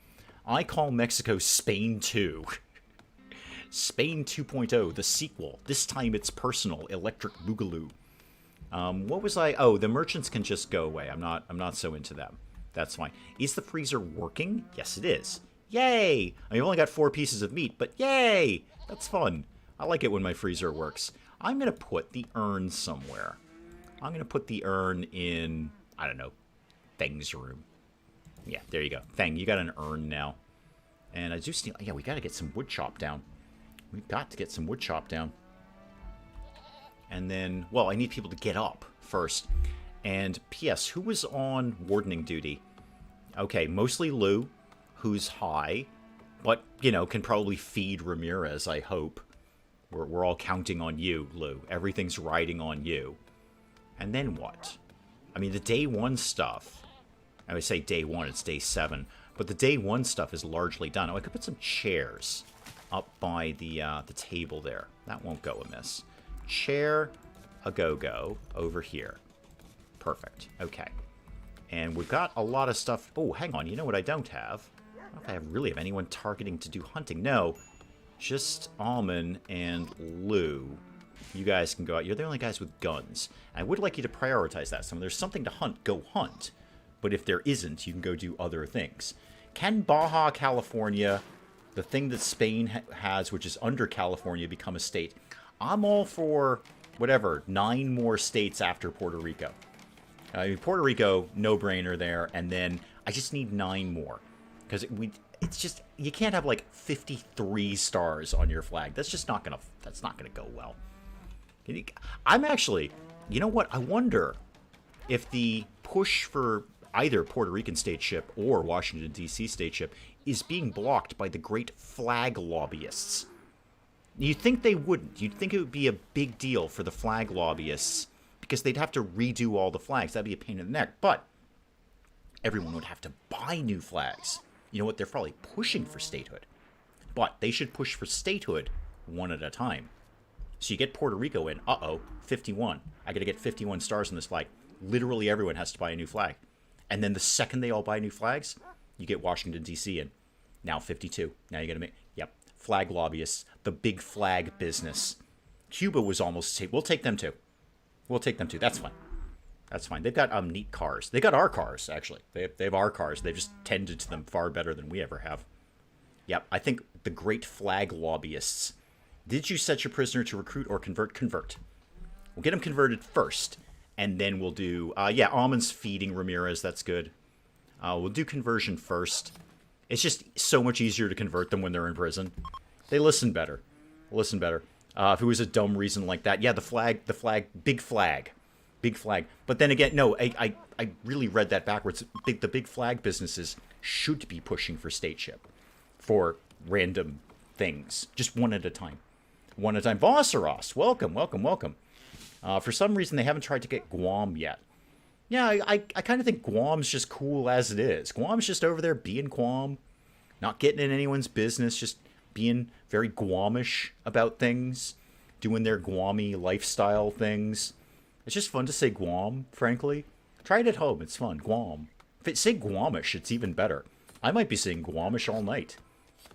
I call Mexico Spain 2. Spain 2.0, the sequel. This time it's personal, electric boogaloo. What was I? Oh, the merchants can just go away. I'm not so into them. That's fine. Is the freezer working? Yes, it is. Yay! I've only got 4 pieces of meat, but yay! That's fun. I like it when my freezer works. I'm going to put the urn somewhere. I'm going to put the urn in, I don't know, Feng's room. Yeah, there you go. Feng, you got an urn now. And I do steal. Yeah, we got to get some wood chop down. We've got to get some wood chop down. And then, well, I need people to get up first. And P.S., who was on wardening duty? Okay, mostly Lou, who's high, but, you know, can probably feed Ramirez, I hope. We're all counting on you, Lou. Everything's riding on you. And then what? I mean, the day 1 stuff, I would say day 1, it's day 7, but the day 1 stuff is largely done. Oh, I could put some chairs up by the table there. That won't go amiss. Chair, a go-go, over here. Perfect. Okay. And we've got a lot of stuff. Oh, hang on. You know what I don't have? I don't know if I really have anyone targeting to do hunting. No. Just Almond and Lou. You guys can go out. You're the only guys with guns. I would like you to prioritize that. So if there's something to hunt, go hunt. But if there isn't, you can go do other things. Can Baja California, the thing that Spain has, which is under California, become a state? I'm all for, whatever, 9 more states after Puerto Rico. I mean, Puerto Rico, no-brainer there, and then I just need 9 more. Because it's just, you can't have like 53 stars on your flag. That's just not gonna, that's not gonna go well. I'm actually, you know what, I wonder if the push for either Puerto Rican stateship or Washington, D.C. stateship is being blocked by the great flag lobbyists. You'd think they wouldn't. You'd think it would be a big deal for the flag lobbyists because they'd have to redo all the flags. That'd be a pain in the neck. But everyone would have to buy new flags. You know what? They're probably pushing for statehood. But they should push for statehood one at a time. So you get Puerto Rico in. Uh-oh, 51. I got to get 51 stars on this flag. Literally everyone has to buy a new flag. And then the second they all buy new flags, you get Washington, D.C. in. Now 52. Now you got to make... Yep. Flag lobbyists. The big flag business. Cuba was almost... We'll take them too. We'll take them too. That's fine. That's fine. They've got neat cars. They got our cars, actually. They have our cars. They've just tended to them far better than we ever have. Yep. I think the great flag lobbyists... Did you set your prisoner to recruit or convert? Convert. We'll get him converted first. And then we'll do... yeah, Almond's feeding Ramirez. That's good. We'll do conversion first. It's just so much easier to convert them when they're in prison. They listen better. Listen better. If it was a dumb reason like that. Yeah, the flag, big flag. Big flag. But then again, no, I really read that backwards. The big flag businesses should be pushing for stateship. For random things. Just one at a time. One at a time. Vosseros, welcome, welcome, welcome. For some reason, they haven't tried to get Guam yet. Yeah, I kind of think Guam's just cool as it is. Guam's just over there being Guam, not getting in anyone's business, just being very Guamish about things, doing their Guami lifestyle things. It's just fun to say Guam, frankly. Try it at home, it's fun. Guam. If it say Guamish, it's even better. I might be saying Guamish all night.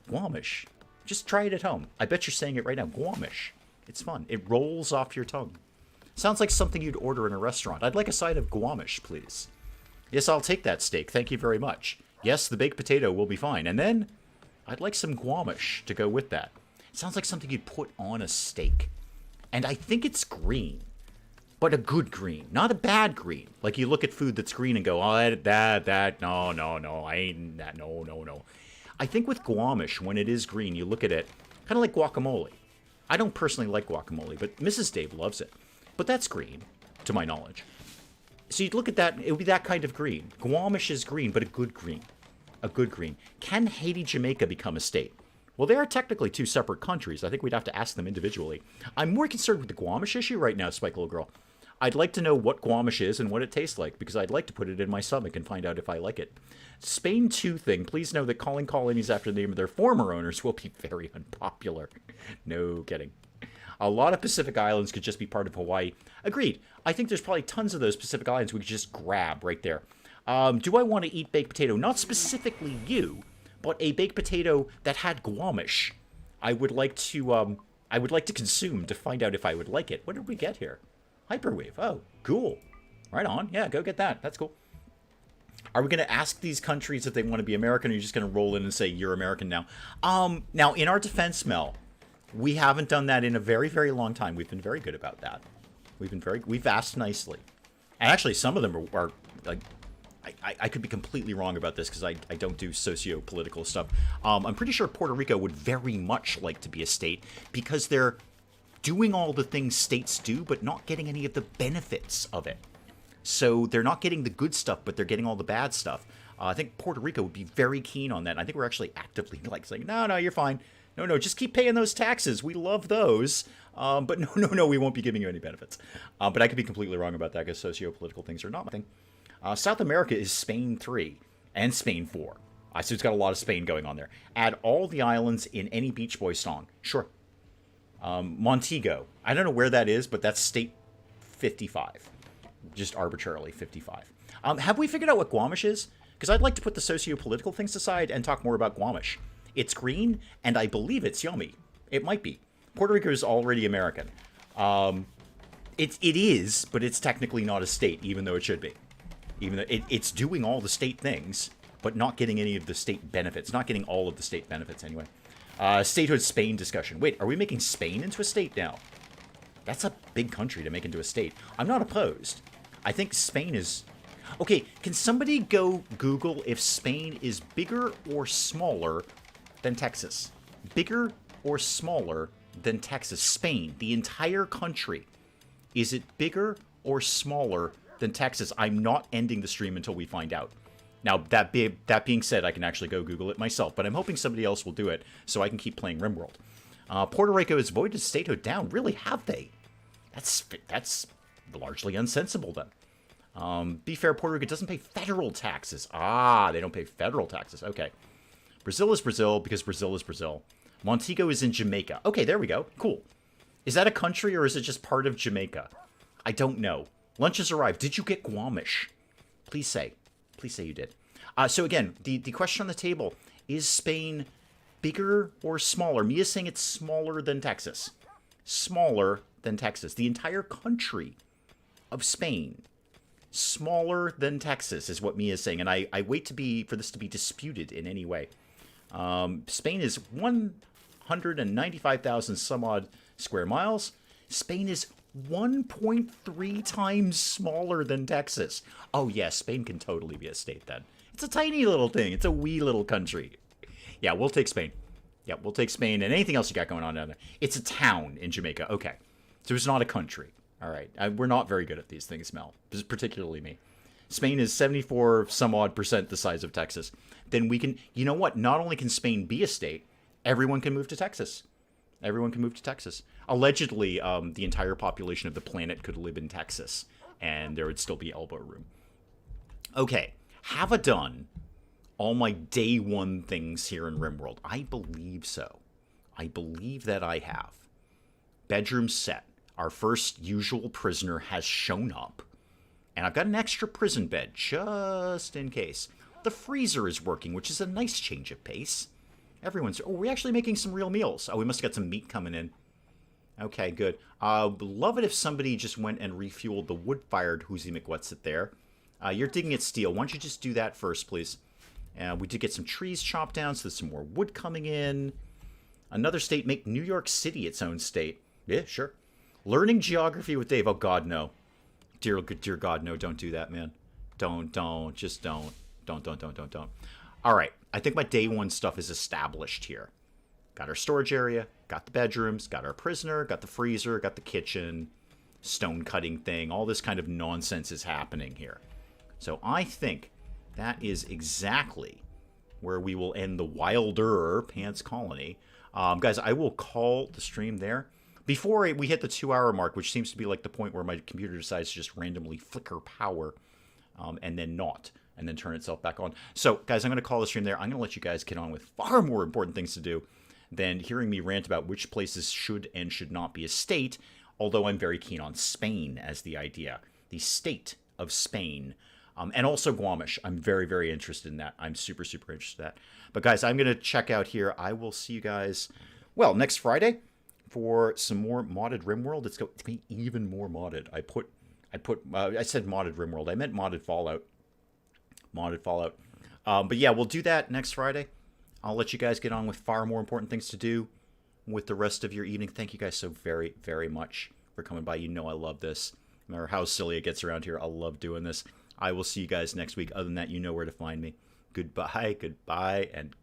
Guamish. Just try it at home. I bet you're saying it right now. Guamish. It's fun. It rolls off your tongue. Sounds like something you'd order in a restaurant. I'd like a side of Guamish, please. Yes, I'll take that steak. Thank you very much. Yes, the baked potato will be fine. And then, I'd like some Guamish to go with that. It sounds like something you'd put on a steak. And I think it's green. But a good green. Not a bad green. Like you look at food that's green and go, oh, no, I ain't that, no. I think with Guamish, when it is green, you look at it, kind of like guacamole. I don't personally like guacamole, but Mrs. Dave loves it. But that's green, to my knowledge. So you'd look at that, it would be that kind of green. Guamish is green, but a good green. A good green. Can Haiti, Jamaica become a state? Well, they are technically two separate countries. I think we'd have to ask them individually. I'm more concerned with the Guamish issue right now, Spike Little Girl. I'd like to know what Guamish is and what it tastes like, because I'd like to put it in my stomach and find out if I like it. Spain 2 thing, please know that calling colonies after the name of their former owners will be very unpopular. No kidding. A lot of Pacific Islands could just be part of Hawaii. Agreed. I think there's probably tons of those Pacific Islands we could just grab right there. Do I want to eat baked potato? Not specifically you, but a baked potato that had Guamish. I would like to consume to find out if I would like it. What did we get here? Hyperwave. Oh, cool. Right on. Yeah, go get that. That's cool. Are we going to ask these countries if they want to be American, or are you just going to roll in and say, you're American now? Now, in our defense, Mel, we haven't done that in a very, very long time. We've been very good about that. We've asked nicely. And actually, some of them are like, I could be completely wrong about this because I don't do socio-political stuff. I'm pretty sure Puerto Rico would very much like to be a state because they're doing all the things states do, but not getting any of the benefits of it. So they're not getting the good stuff, but they're getting all the bad stuff. I think Puerto Rico would be very keen on that. I think we're actually actively like saying, no, you're fine. No, just keep paying those taxes. We love those. But no, we won't be giving you any benefits. But I could be completely wrong about that because socio-political things are not my thing. South America is Spain 3 and Spain 4. So it's got a lot of Spain going on there. Add all the islands in any Beach Boy song. Sure. Montego. I don't know where that is, but that's state 55. Just arbitrarily 55. Have we figured out what Guamish is? Because I'd like to put the socio-political things aside and talk more about Guamish. It's green, and I believe it's yummy. It might be. Puerto Rico is already American. It is, but it's technically not a state, even though it should be. Even though it's doing all the state things, but not getting any of the state benefits. Not getting all of the state benefits, anyway. Statehood Spain discussion. Wait, are we making Spain into a state now? That's a big country to make into a state. I'm not opposed. I think Spain is... Okay, can somebody go Google if Spain is bigger or smaller than Texas? Bigger or smaller than Texas? Spain, the entire country. Is it bigger or smaller than Texas? I'm not ending the stream until we find out. Now, that being said, I can actually go Google it myself, but I'm hoping somebody else will do it so I can keep playing RimWorld. Puerto Rico has voted statehood down. Really, have they? That's largely unsensible, then. Be fair, Puerto Rico doesn't pay federal taxes. They don't pay federal taxes. Okay. Brazil is Brazil because Brazil is Brazil. Montego is in Jamaica. Okay, there we go. Cool. Is that a country or is it just part of Jamaica? I don't know. Lunch has arrived. Did you get Guamish? Please say. Please say you did. So again, the question on the table, is Spain bigger or smaller? Mia's saying it's smaller than Texas. Smaller than Texas. The entire country of Spain. Smaller than Texas is what Mia's saying. And I wait for this to be disputed in any way. Spain is 195,000 some odd square miles. Spain is 1.3 times smaller than Texas. Oh, yeah, Spain can totally be a state then. It's a tiny little thing. It's a wee little country. Yeah, we'll take Spain. Yeah, we'll take Spain and anything else you got going on down there. It's a town in Jamaica. Okay. So it's not a country. All right. We're not very good at these things, Mel. Particularly me. Spain is 74 some odd % the size of Texas. Then we can, you know what? Not only can Spain be a state, everyone can move to Texas. Everyone can move to Texas. Allegedly, the entire population of the planet could live in Texas, and there would still be elbow room. Okay, have I done all my day one things here in RimWorld? I believe so. I believe that I have. Bedroom set. Our first usual prisoner has shown up. And I've got an extra prison bed, just in case. The freezer is working, which is a nice change of pace. Everyone's... Oh, we're actually making some real meals. Oh, we must have got some meat coming in. Okay, good. Love it if somebody just went and refueled the wood-fired Whoozy McWhat's-it there. You're digging at steel. Why don't you just do that first, please? We did get some trees chopped down, so there's some more wood coming in. Another state, make New York City its own state. Yeah, sure. Learning geography with Dave. Oh, God, no. Dear God, no, don't do that, man. Don't. Just don't. Don't. All right. I think my day one stuff is established here. Got our storage area, got the bedrooms, got our prisoner, got the freezer, got the kitchen, stone cutting thing. All this kind of nonsense is happening here. So I think that is exactly where we will end the Wilder Pants Colony. Guys, I will call the stream there. Before we hit the 2-hour mark, which seems to be like the point where my computer decides to just randomly flicker power and then not, and then turn itself back on. So, guys, I'm going to call the stream there. I'm going to let you guys get on with far more important things to do than hearing me rant about which places should and should not be a state, although I'm very keen on Spain as the idea. The state of Spain. And also Guamish. I'm very, very interested in that. I'm super, super interested in that. But, guys, I'm going to check out here. I will see you guys, well, next Friday for some more modded RimWorld. It's going to be even more modded. I said modded RimWorld. I meant modded Fallout. But yeah, we'll do that next Friday. I'll let you guys get on with far more important things to do with the rest of your evening. Thank you guys so very, very much for coming by. You know I love this. No matter how silly it gets around here, I love doing this. I will see you guys next week. Other than that, you know where to find me. Goodbye, and